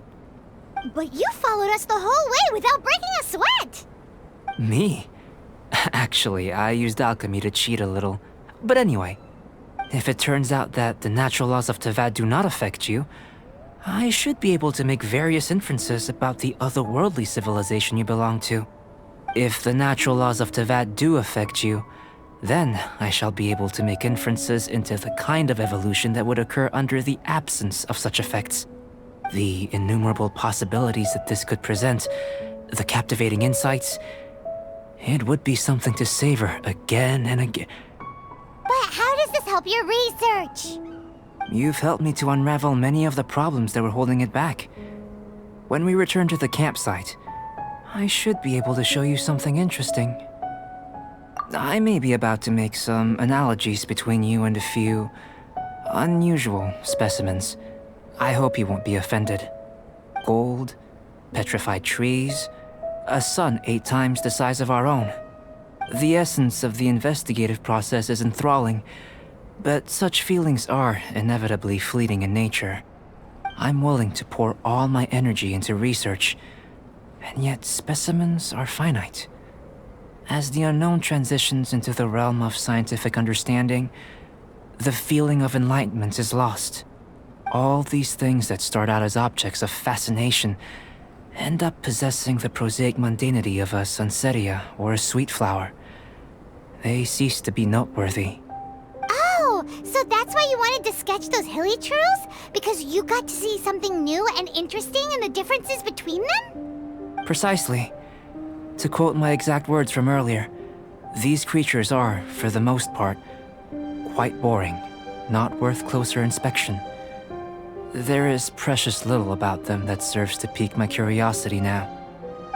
But you followed us the whole way without breaking a sweat! Me? Actually, I used alchemy to cheat a little. But anyway, if it turns out that the natural laws of Tevat do not affect you, I should be able to make various inferences about the otherworldly civilization you belong to. If the natural laws of Tevat do affect you, then I shall be able to make inferences into the kind of evolution that would occur under the absence of such effects. The innumerable possibilities that this could present, the captivating insights, it would be something to savor again and again. But how does this help your research? You've helped me to unravel many of the problems that were holding it back. When we return to the campsite, I should be able to show you something interesting. I may be about to make some analogies between you and a few unusual specimens. I hope you won't be offended. Gold, petrified trees, a sun 8 times the size of our own. The essence of the investigative process is enthralling, but such feelings are inevitably fleeting in nature. I'm willing to pour all my energy into research, and yet specimens are finite. As the unknown transitions into the realm of scientific understanding, the feeling of enlightenment is lost. All these things that start out as objects of fascination end up possessing the prosaic mundanity of a sunsetia or a sweet flower. They cease to be noteworthy. Oh, so that's why you wanted to sketch those hilichurls? Because you got to see something new and interesting in the differences between them? Precisely. To quote my exact words from earlier, these creatures are, for the most part, quite boring, not worth closer inspection. There is precious little about them that serves to pique my curiosity now.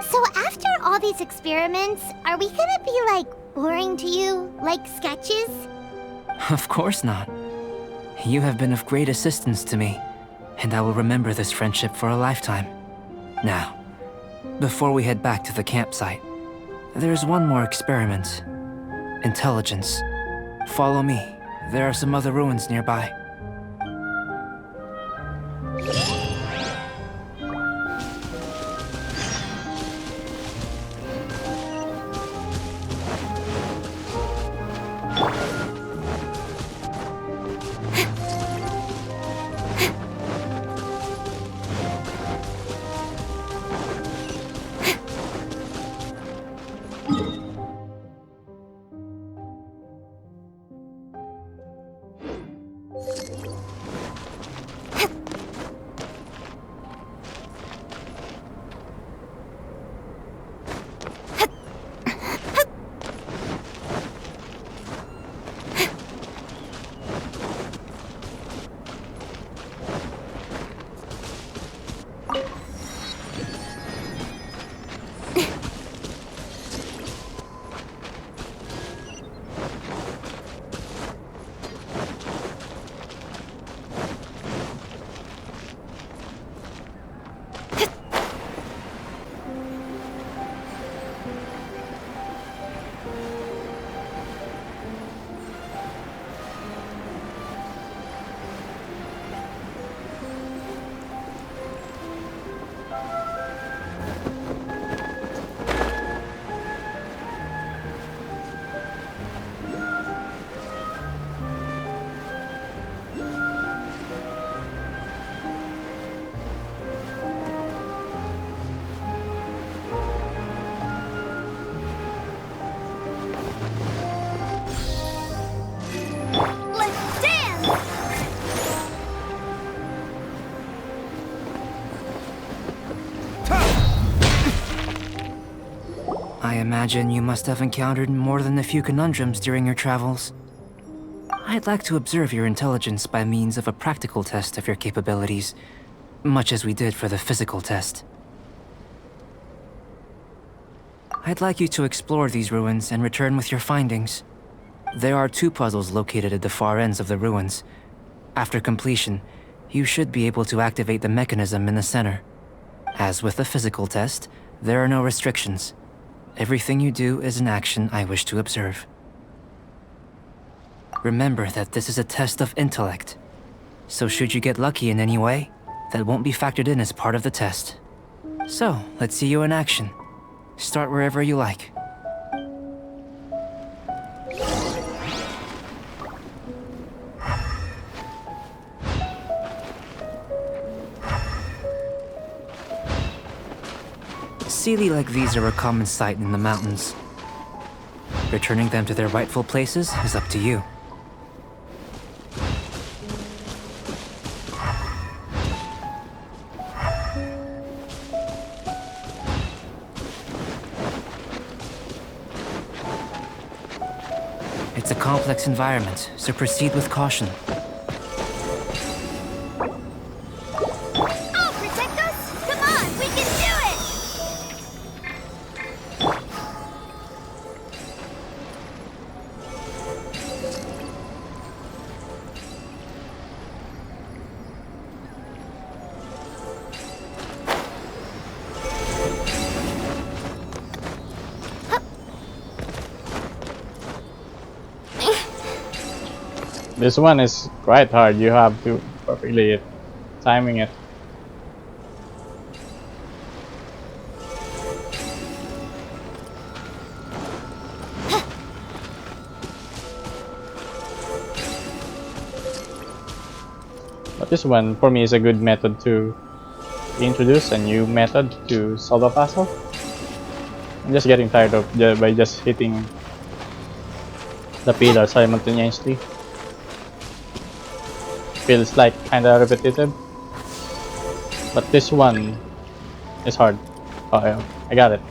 So after all these experiments, are we gonna be, like, boring to you? Like sketches? Of course not. You have been of great assistance to me, and I will remember this friendship for a lifetime. Now, before we head back to the campsite, there's one more experiment. Intelligence. Follow me. There are some other ruins nearby. imagine you must have encountered more than a few conundrums during your travels. I'd like to observe your intelligence by means of a practical test of your capabilities, much as we did for the physical test. I'd like you to explore these ruins and return with your findings. There are 2 puzzles located at the far ends of the ruins. After completion, you should be able to activate the mechanism in the center. As with the physical test, there are no restrictions. Everything you do is an action I wish to observe. Remember that this is a test of intellect, so should you get lucky in any way, that won't be factored in as part of the test. So, let's see you in action. Start wherever you like. Sealy like these are a common sight in the mountains. Returning them to their rightful places is up to you. It's a complex environment, so proceed with caution. Oh, protect us? Come on, we can do it! This one is quite hard. You have to perfectly timing it. But this one for me is a good method to introduce a new method to solve a puzzle. I'm just getting tired of by just hitting the pillar simultaneously. Feels like kinda repetitive, but this one is hard. Oh yeah, I got it.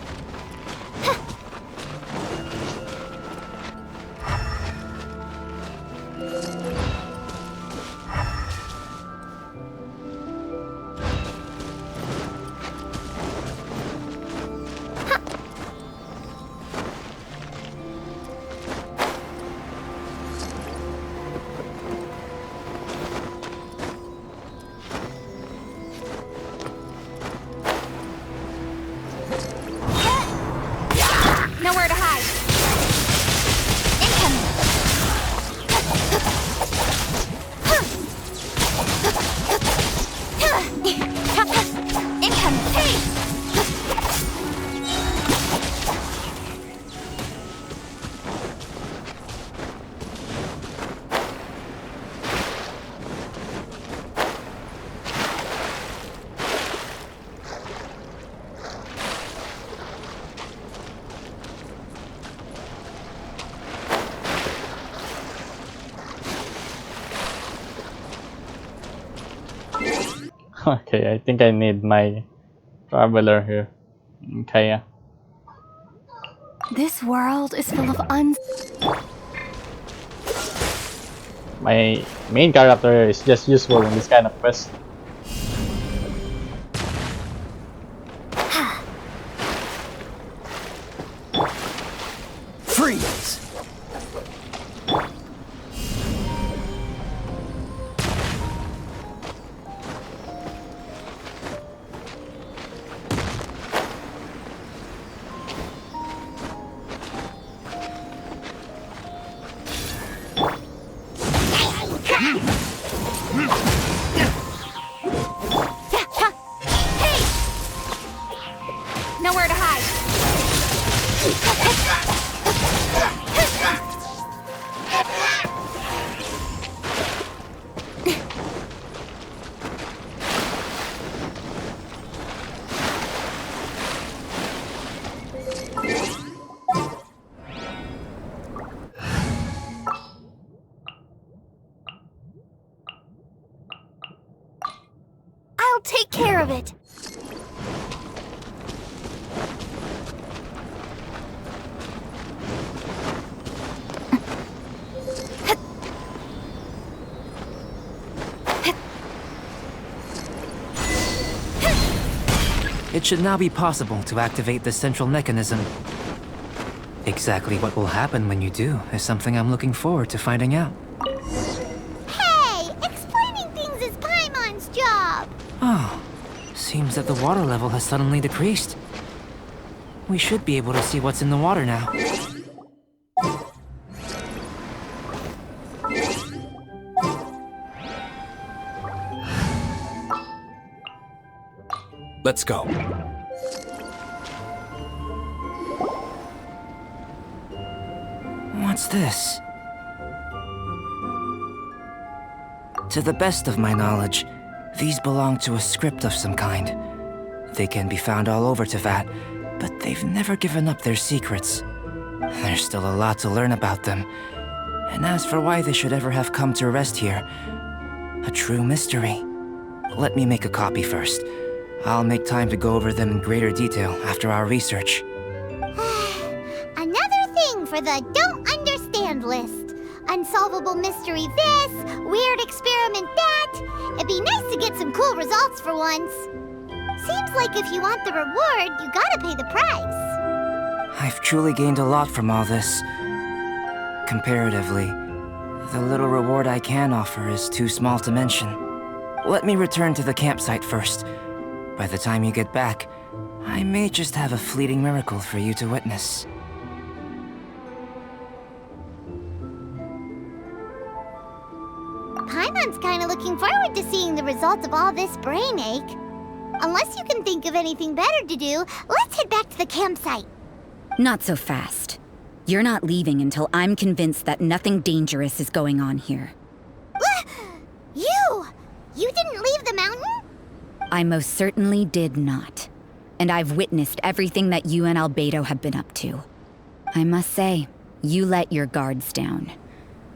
Nowhere to hide. Incoming. Incoming. Hey! Okay, I think I need my traveler here. Okay. This world is full of My main character is just useful in this kind of quest. Freeze! Nowhere to hide. I'll take care of it. It should now be possible to activate the central mechanism. Exactly what will happen when you do is something I'm looking forward to finding out. Hey! Explaining things is Paimon's job! Oh, seems that the water level has suddenly decreased. We should be able to see what's in the water now. Let's go. What's this? To the best of my knowledge, these belong to a script of some kind. They can be found all over Teyvat, but they've never given up their secrets. There's still a lot to learn about them. And as for why they should ever have come to rest here, a true mystery. Let me make a copy first. I'll make time to go over them in greater detail after our research. Another thing for the don't understand list. Unsolvable mystery this, weird experiment that. It'd be nice to get some cool results for once. Seems like if you want the reward, you gotta pay the price. I've truly gained a lot from all this. Comparatively, the little reward I can offer is too small to mention. Let me return to the campsite first. By the time you get back, I may just have a fleeting miracle for you to witness. Paimon's kinda looking forward to seeing the result of all this brain ache. Unless you can think of anything better to do, let's head back to the campsite. Not so fast. You're not leaving until I'm convinced that nothing dangerous is going on here. You didn't leave the mountain? I most certainly did not. And I've witnessed everything that you and Albedo have been up to. I must say, you let your guards down.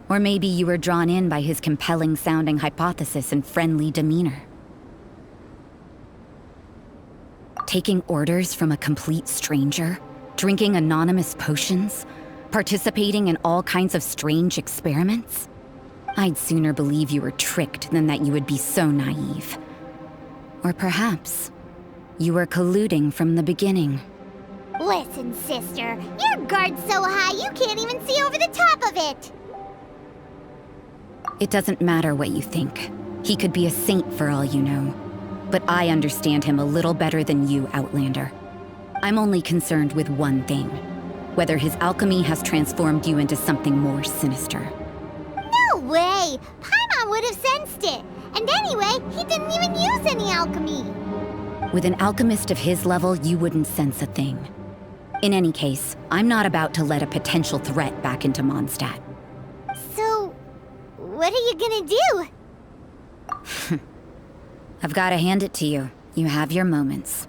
Or maybe you were drawn in by his compelling-sounding hypothesis and friendly demeanor. Taking orders from a complete stranger, drinking anonymous potions, participating in all kinds of strange experiments? I'd sooner believe you were tricked than that you would be so naive. Or perhaps you were colluding from the beginning. Listen, sister, your guard's so high you can't even see over the top of it. It doesn't matter what you think. He could be a saint for all you know. But I understand him a little better than you, Outlander. I'm only concerned with one thing. Whether his alchemy has transformed you into something more sinister. No way! Paimon would have sensed it. And anyway, he didn't even use any alchemy. With an alchemist of his level, you wouldn't sense a thing. In any case, I'm not about to let a potential threat back into Mondstadt. So, what are you gonna do? I've gotta hand it to you. You have your moments.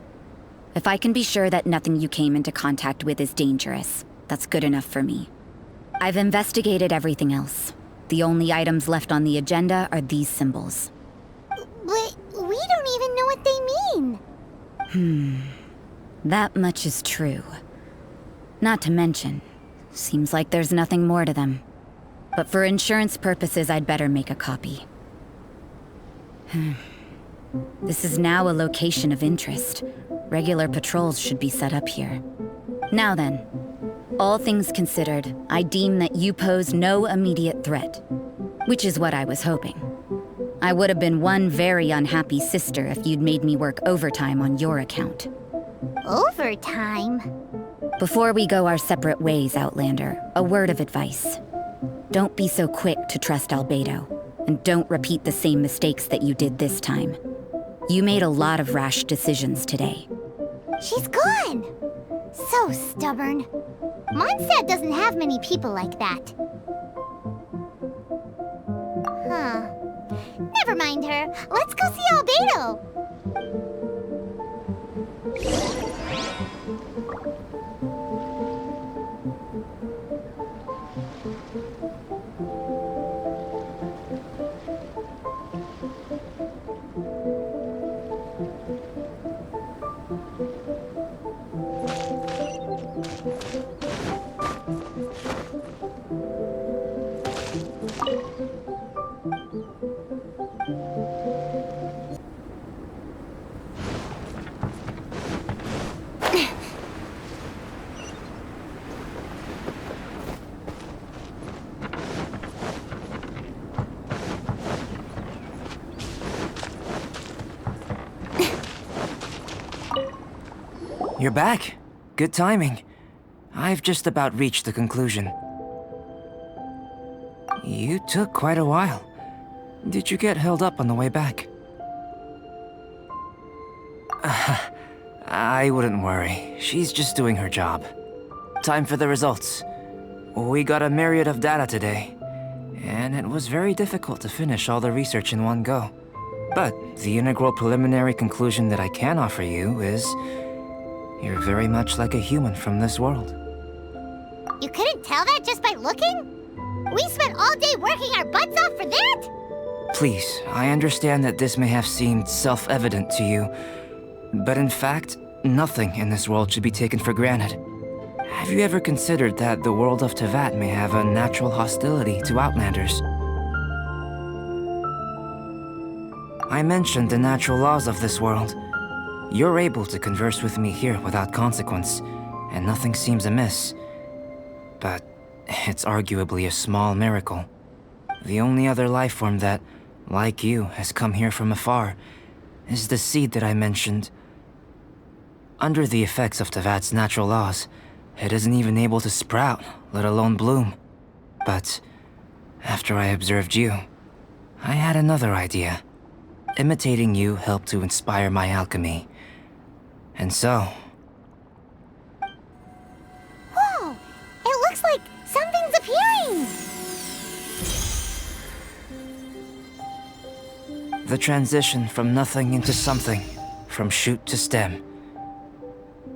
If I can be sure that nothing you came into contact with is dangerous, that's good enough for me. I've investigated everything else. The only items left on the agenda are these symbols. But we don't even know what they mean. That much is true. Not to mention, seems like there's nothing more to them. But for insurance purposes, I'd better make a copy. This is now a location of interest. Regular patrols should be set up here. Now then, all things considered, I deem that you pose no immediate threat. Which is what I was hoping. I would have been one very unhappy sister if you'd made me work overtime on your account. Overtime? Before we go our separate ways, Outlander, a word of advice. Don't be so quick to trust Albedo, and don't repeat the same mistakes that you did this time. You made a lot of rash decisions today. She's gone! So stubborn. Mondstadt doesn't have many people like that. Huh. Never mind her. Let's go see Albedo! You're back. Good timing. I've just about reached the conclusion. You took quite a while. Did you get held up on the way back? I wouldn't worry. She's just doing her job. Time for the results. We got a myriad of data today, and it was very difficult to finish all the research in one go. But the integral preliminary conclusion that I can offer you is you're very much like a human from this world. You couldn't tell that just by looking? We spent all day working our butts off for that? Please, I understand that this may have seemed self-evident to you, but in fact, nothing in this world should be taken for granted. Have you ever considered that the world of Teyvat may have a natural hostility to Outlanders? I mentioned the natural laws of this world. You're able to converse with me here without consequence, and nothing seems amiss. But it's arguably a small miracle. The only other life form that, like you, has come here from afar is the seed that I mentioned. Under the effects of Teyvat's natural laws, it isn't even able to sprout, let alone bloom. But after I observed you, I had another idea. Imitating you helped to inspire my alchemy. And so... Whoa! It looks like something's appearing! The transition from nothing into something, from shoot to stem,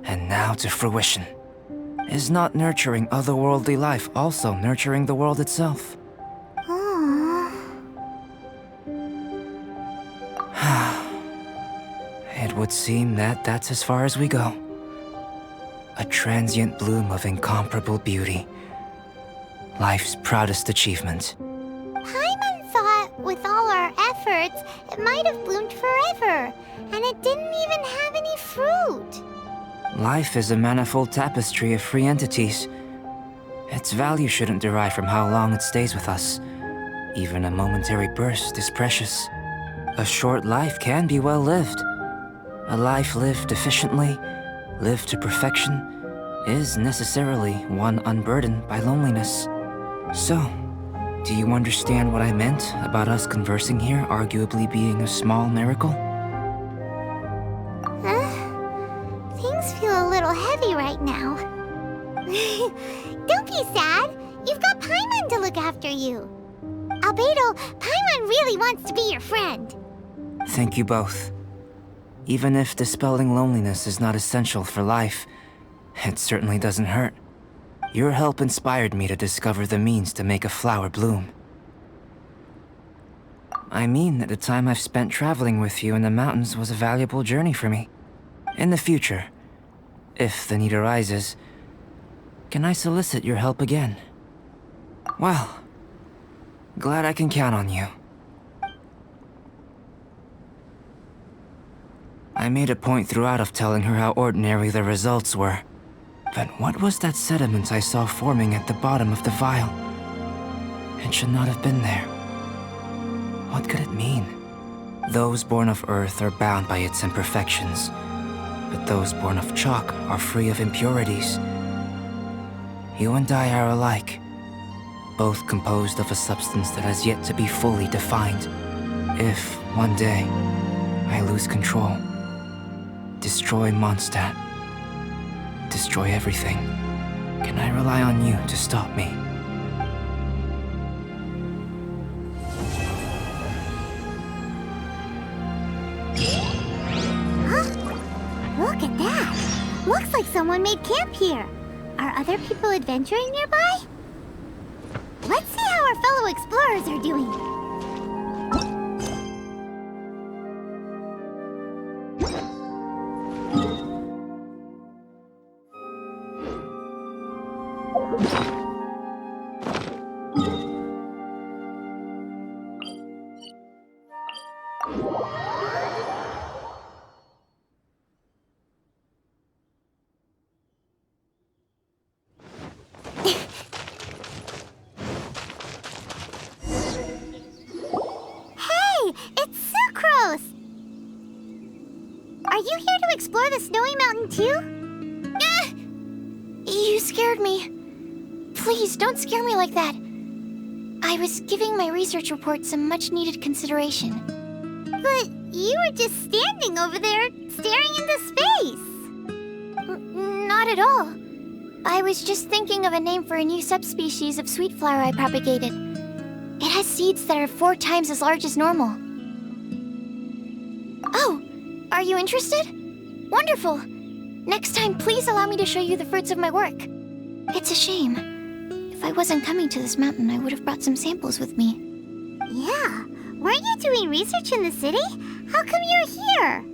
and now to fruition. Is not nurturing otherworldly life also nurturing the world itself? It would seem that that's as far as we go. A transient bloom of incomparable beauty. Life's proudest achievement. Paimon thought, with all our efforts, it might have bloomed forever, and it didn't even have any fruit. Life is a manifold tapestry of free entities. Its value shouldn't derive from how long it stays with us. Even a momentary burst is precious. A short life can be well lived. A life lived efficiently, lived to perfection, is necessarily one unburdened by loneliness. So, do you understand what I meant about us conversing here arguably being a small miracle? Things feel a little heavy right now. Don't be sad. You've got Paimon to look after you. Albedo, Paimon really wants to be your friend. Thank you both. Even if dispelling loneliness is not essential for life, it certainly doesn't hurt. Your help inspired me to discover the means to make a flower bloom. I mean that the time I've spent traveling with you in the mountains was a valuable journey for me. In the future, if the need arises, can I solicit your help again? Well, glad I can count on you. I made a point throughout of telling her how ordinary the results were. But what was that sediment I saw forming at the bottom of the vial? It should not have been there. What could it mean? Those born of Earth are bound by its imperfections, but those born of chalk are free of impurities. You and I are alike, both composed of a substance that has yet to be fully defined. If, one day, I lose control, destroy Mondstadt, destroy everything, can I rely on you to stop me? Look at that! Looks like someone made camp here. Are other people adventuring nearby? Let's see how our fellow explorers are doing. Hey, it's Sucrose! Are you here to explore the snowy mountain too? scared me. Please, don't scare me like that. I was giving my research report some much-needed consideration. But you were just standing over there, staring into space. Not at all. I was just thinking of a name for a new subspecies of sweet flower I propagated. It has seeds that are 4 times as large as normal. Oh, are you interested? Wonderful. Next time, please allow me to show you the fruits of my work. It's a shame. If I wasn't coming to this mountain, I would have brought some samples with me. Yeah, weren't you doing research in the city? How come you're here?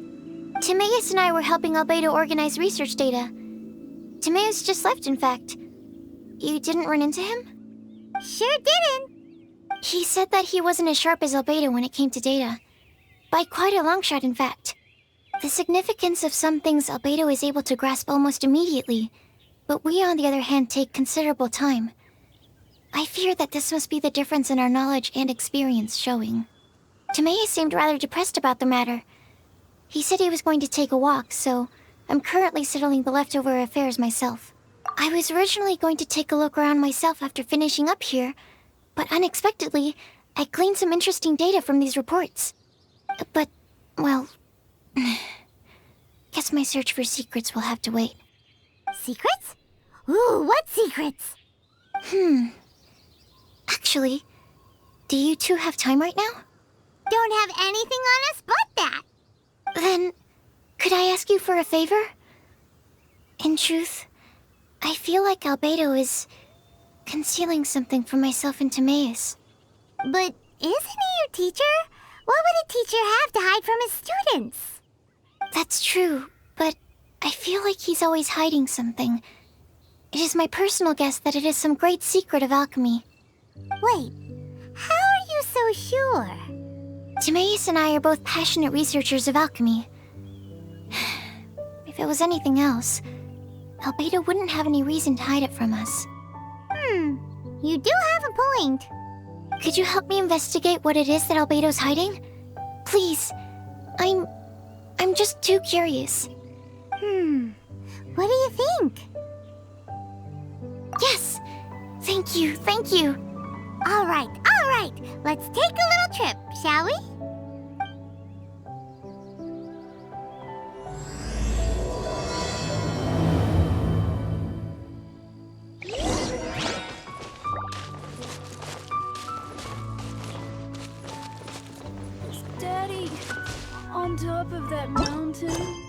Timaeus and I were helping Albedo organize research data. Timaeus just left, in fact. You didn't run into him? Sure didn't. He said that he wasn't as sharp as Albedo when it came to data. By quite a long shot, in fact. The significance of some things Albedo is able to grasp almost immediately, but we, on the other hand, take considerable time. I fear that this must be the difference in our knowledge and experience showing. Timaeus seemed rather depressed about the matter. He said he was going to take a walk, so I'm currently settling the leftover affairs myself. I was originally going to take a look around myself after finishing up here, but unexpectedly, I gleaned some interesting data from these reports. But, well, guess my search for secrets will have to wait. Secrets? Ooh, what secrets? Actually, do you two have time right now? Don't have anything on us but that. Then, could I ask you for a favor? In truth, I feel like Albedo is concealing something from myself and Timaeus. But isn't he your teacher? What would a teacher have to hide from his students? That's true, but I feel like he's always hiding something. It is my personal guess that it is some great secret of alchemy. Wait, how are you so sure? Timaeus and I are both passionate researchers of alchemy. If it was anything else, Albedo wouldn't have any reason to hide it from us. You do have a point. Could you help me investigate what it is that Albedo's hiding? Please. I'm just too curious. What do you think? Yes! Thank you. All right. Let's take a little trip, shall we? Daddy, on top of that mountain?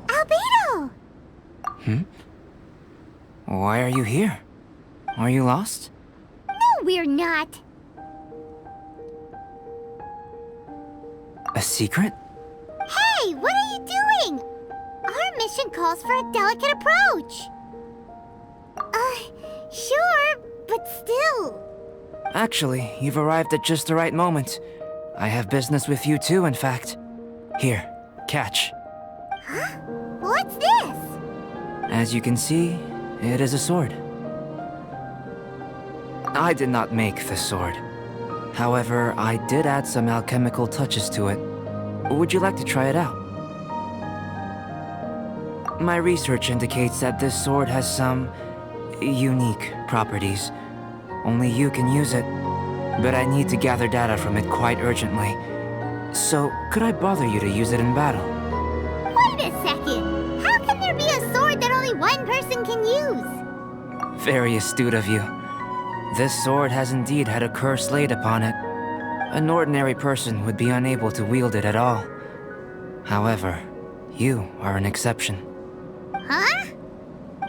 Albedo! Why are you here? Are you lost? No, we're not. A secret? Hey, what are you doing? Our mission calls for a delicate approach. Sure, but still. Actually, you've arrived at just the right moment. I have business with you too, in fact. Here, catch. Huh? What's this? As you can see, it is a sword. I did not make the sword. However, I did add some alchemical touches to it. Would you like to try it out? My research indicates that this sword has some unique properties. Only you can use it, but I need to gather data from it quite urgently. So, could I bother you to use it in battle? Wait a second. How can there be a sword that only one person can use? Very astute of you. This sword has indeed had a curse laid upon it. An ordinary person would be unable to wield it at all. However, you are an exception. Huh?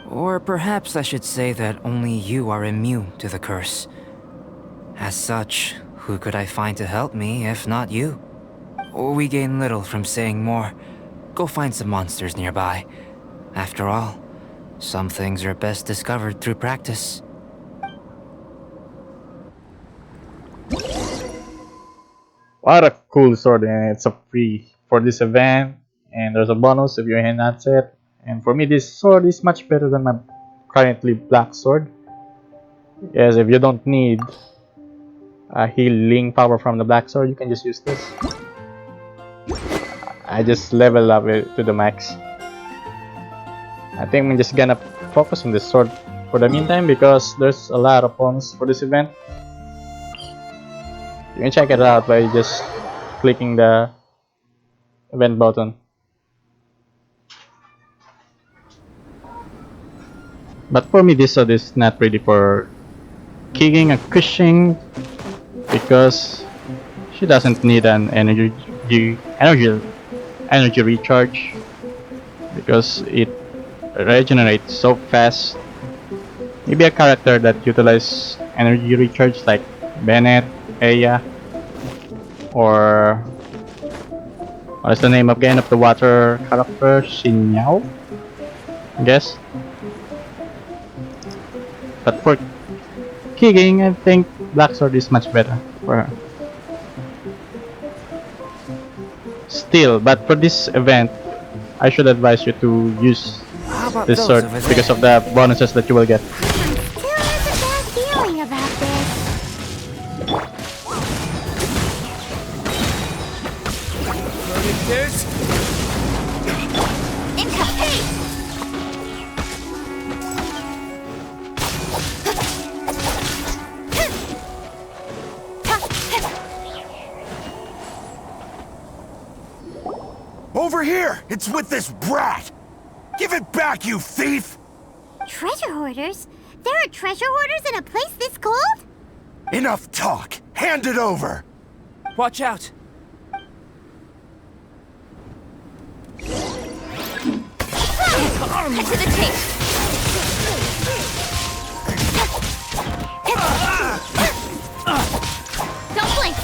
Or perhaps I should say that only you are immune to the curse. As such, who could I find to help me if not you? We gain little from saying more. Go find some monsters nearby. After all, some things are best discovered through practice. What a cool sword, and it's a free for this event, and there's a bonus if you enhance it. And for me, this sword is much better than my currently black sword. Yes, if you don't need a healing power from the black sword, you can just use this. I just leveled up it to the max. I think I'm just gonna focus on this sword for the meantime because there's a lot of bonus for this event. You can check it out by just clicking the event button. But for me, this sword is not ready for kicking and pushing because she doesn't need an energy recharge because it regenerates so fast. Maybe a character that utilizes energy recharge like Bennett, Aya, or what is the name again of the water character? Xinyao, I guess. But for kicking, I think Black Sword is much better for her. Still, but for this event, I should advise you to use this sword because of the bonuses that you will get. Still has a bad feeling about this. Over here! It's with this brat! Give it back, you thief! Treasure hoarders? There are treasure hoarders in a place this cold? Enough talk! Hand it over! Watch out! To the tape. Don't blink.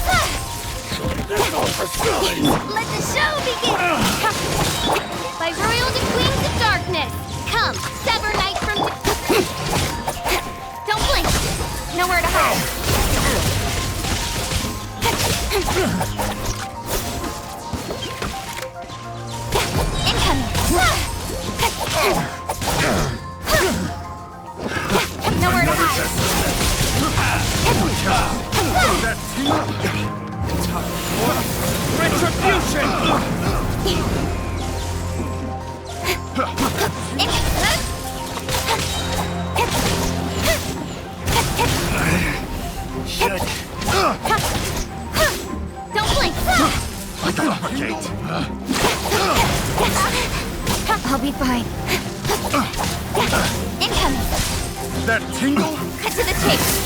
Let the show begin. By royal queens of darkness, come, sever night from. Don't blink. Nowhere to hide. Incoming. Nowhere to hide. Retribution! Shit. Don't blink. I'll be fine. Incoming. That tingle? Cut to the chase.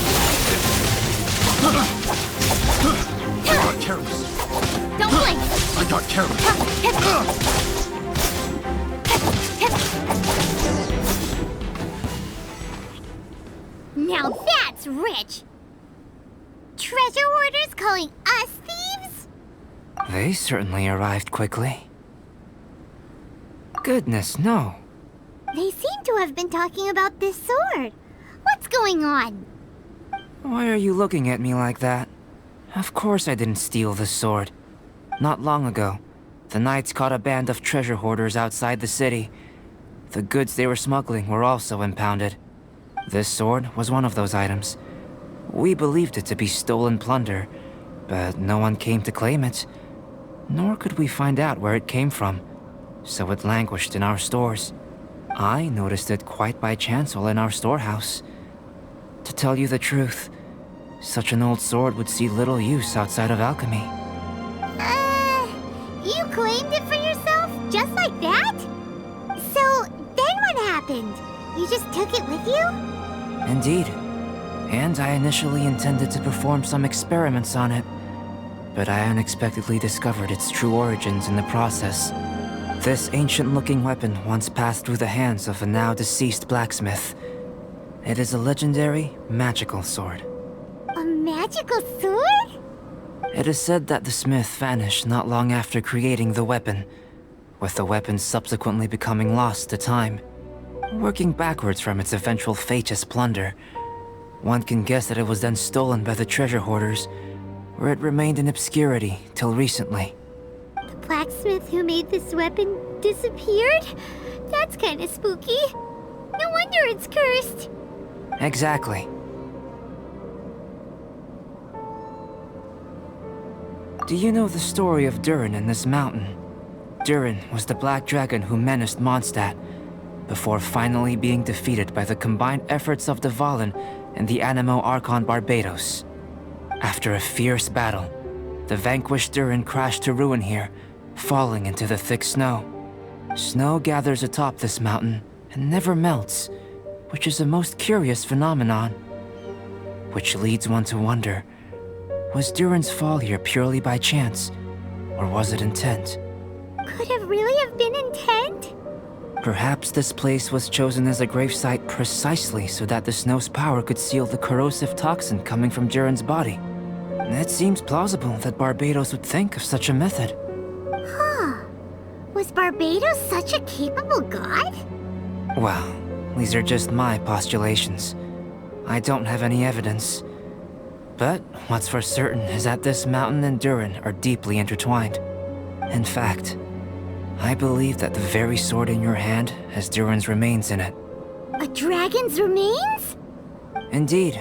I got careless. Don't blink. I got careless. Now that's rich! Treasure hoarders calling us thieves? They certainly arrived quickly. Goodness, no. They seem to have been talking about this sword. What's going on? Why are you looking at me like that? Of course I didn't steal this sword. Not long ago, the knights caught a band of treasure hoarders outside the city. The goods they were smuggling were also impounded. This sword was one of those items. We believed it to be stolen plunder, but no one came to claim it. Nor could we find out where it came from, so it languished in our stores. I noticed it quite by chance while in our storehouse. To tell you the truth, such an old sword would see little use outside of alchemy. You claimed it for yourself? Just like that? So, then what happened? You just took it with you? Indeed. And I initially intended to perform some experiments on it, but I unexpectedly discovered its true origins in the process. This ancient-looking weapon once passed through the hands of a now-deceased blacksmith. It is a legendary, magical sword. A magical sword? It is said that the smith vanished not long after creating the weapon, with the weapon subsequently becoming lost to time. Working backwards from its eventual fate as plunder, one can guess that it was then stolen by the treasure hoarders, where it remained in obscurity till recently. The blacksmith who made this weapon disappeared? That's kinda spooky. No wonder it's cursed. Exactly. Do you know the story of Durin in this mountain? Durin was the black dragon who menaced Mondstadt, before finally being defeated by the combined efforts of the Valen and the Animo Archon Barbados. After a fierce battle, the vanquished Durin crashed to ruin here, falling into the thick snow. Snow gathers atop this mountain and never melts, which is a most curious phenomenon. Which leads one to wonder, was Durin's fall here purely by chance, or was it intent? Could it really have been intent? Perhaps this place was chosen as a gravesite precisely so that the snow's power could seal the corrosive toxin coming from Durin's body. It seems plausible that Barbados would think of such a method. Huh. Was Barbados such a capable god? Well, these are just my postulations. I don't have any evidence. But what's for certain is that this mountain and Durin are deeply intertwined. In fact, I believe that the very sword in your hand has Durin's remains in it. A dragon's remains? Indeed.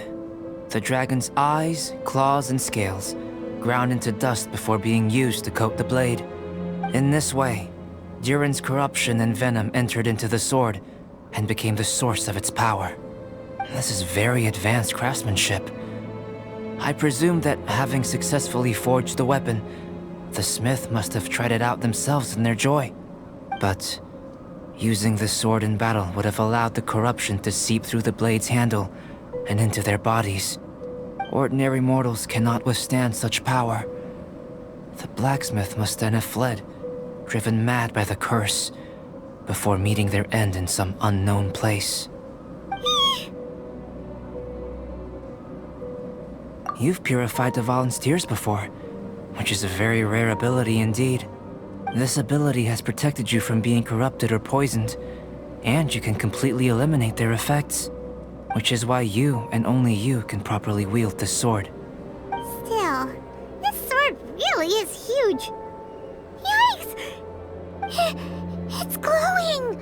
The dragon's eyes, claws, and scales ground into dust before being used to coat the blade. In this way, Durin's corruption and venom entered into the sword and became the source of its power. This is very advanced craftsmanship. I presume that having successfully forged the weapon, the smith must have tried it out themselves in their joy. But using the sword in battle would have allowed the corruption to seep through the blade's handle and into their bodies. Ordinary mortals cannot withstand such power. The blacksmith must then have fled, driven mad by the curse, before meeting their end in some unknown place. You've purified the volunteers before, which is a very rare ability indeed. This ability has protected you from being corrupted or poisoned, and you can completely eliminate their effects, which is why you and only you can properly wield this sword. Still, this sword really is huge. Yikes! It's glowing!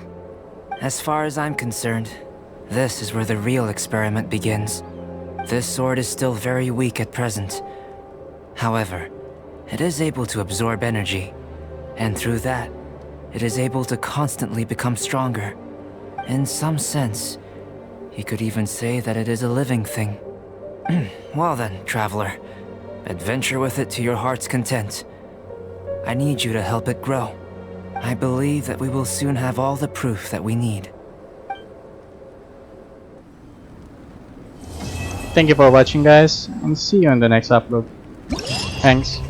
As far as I'm concerned, this is where the real experiment begins. This sword is still very weak at present. However, it is able to absorb energy, and through that, it is able to constantly become stronger. In some sense, you could even say that it is a living thing. Well then, traveler, adventure with it to your heart's content. I need you to help it grow. I believe that we will soon have all the proof that we need. Thank you for watching, guys, and see you on the next upload. Thanks.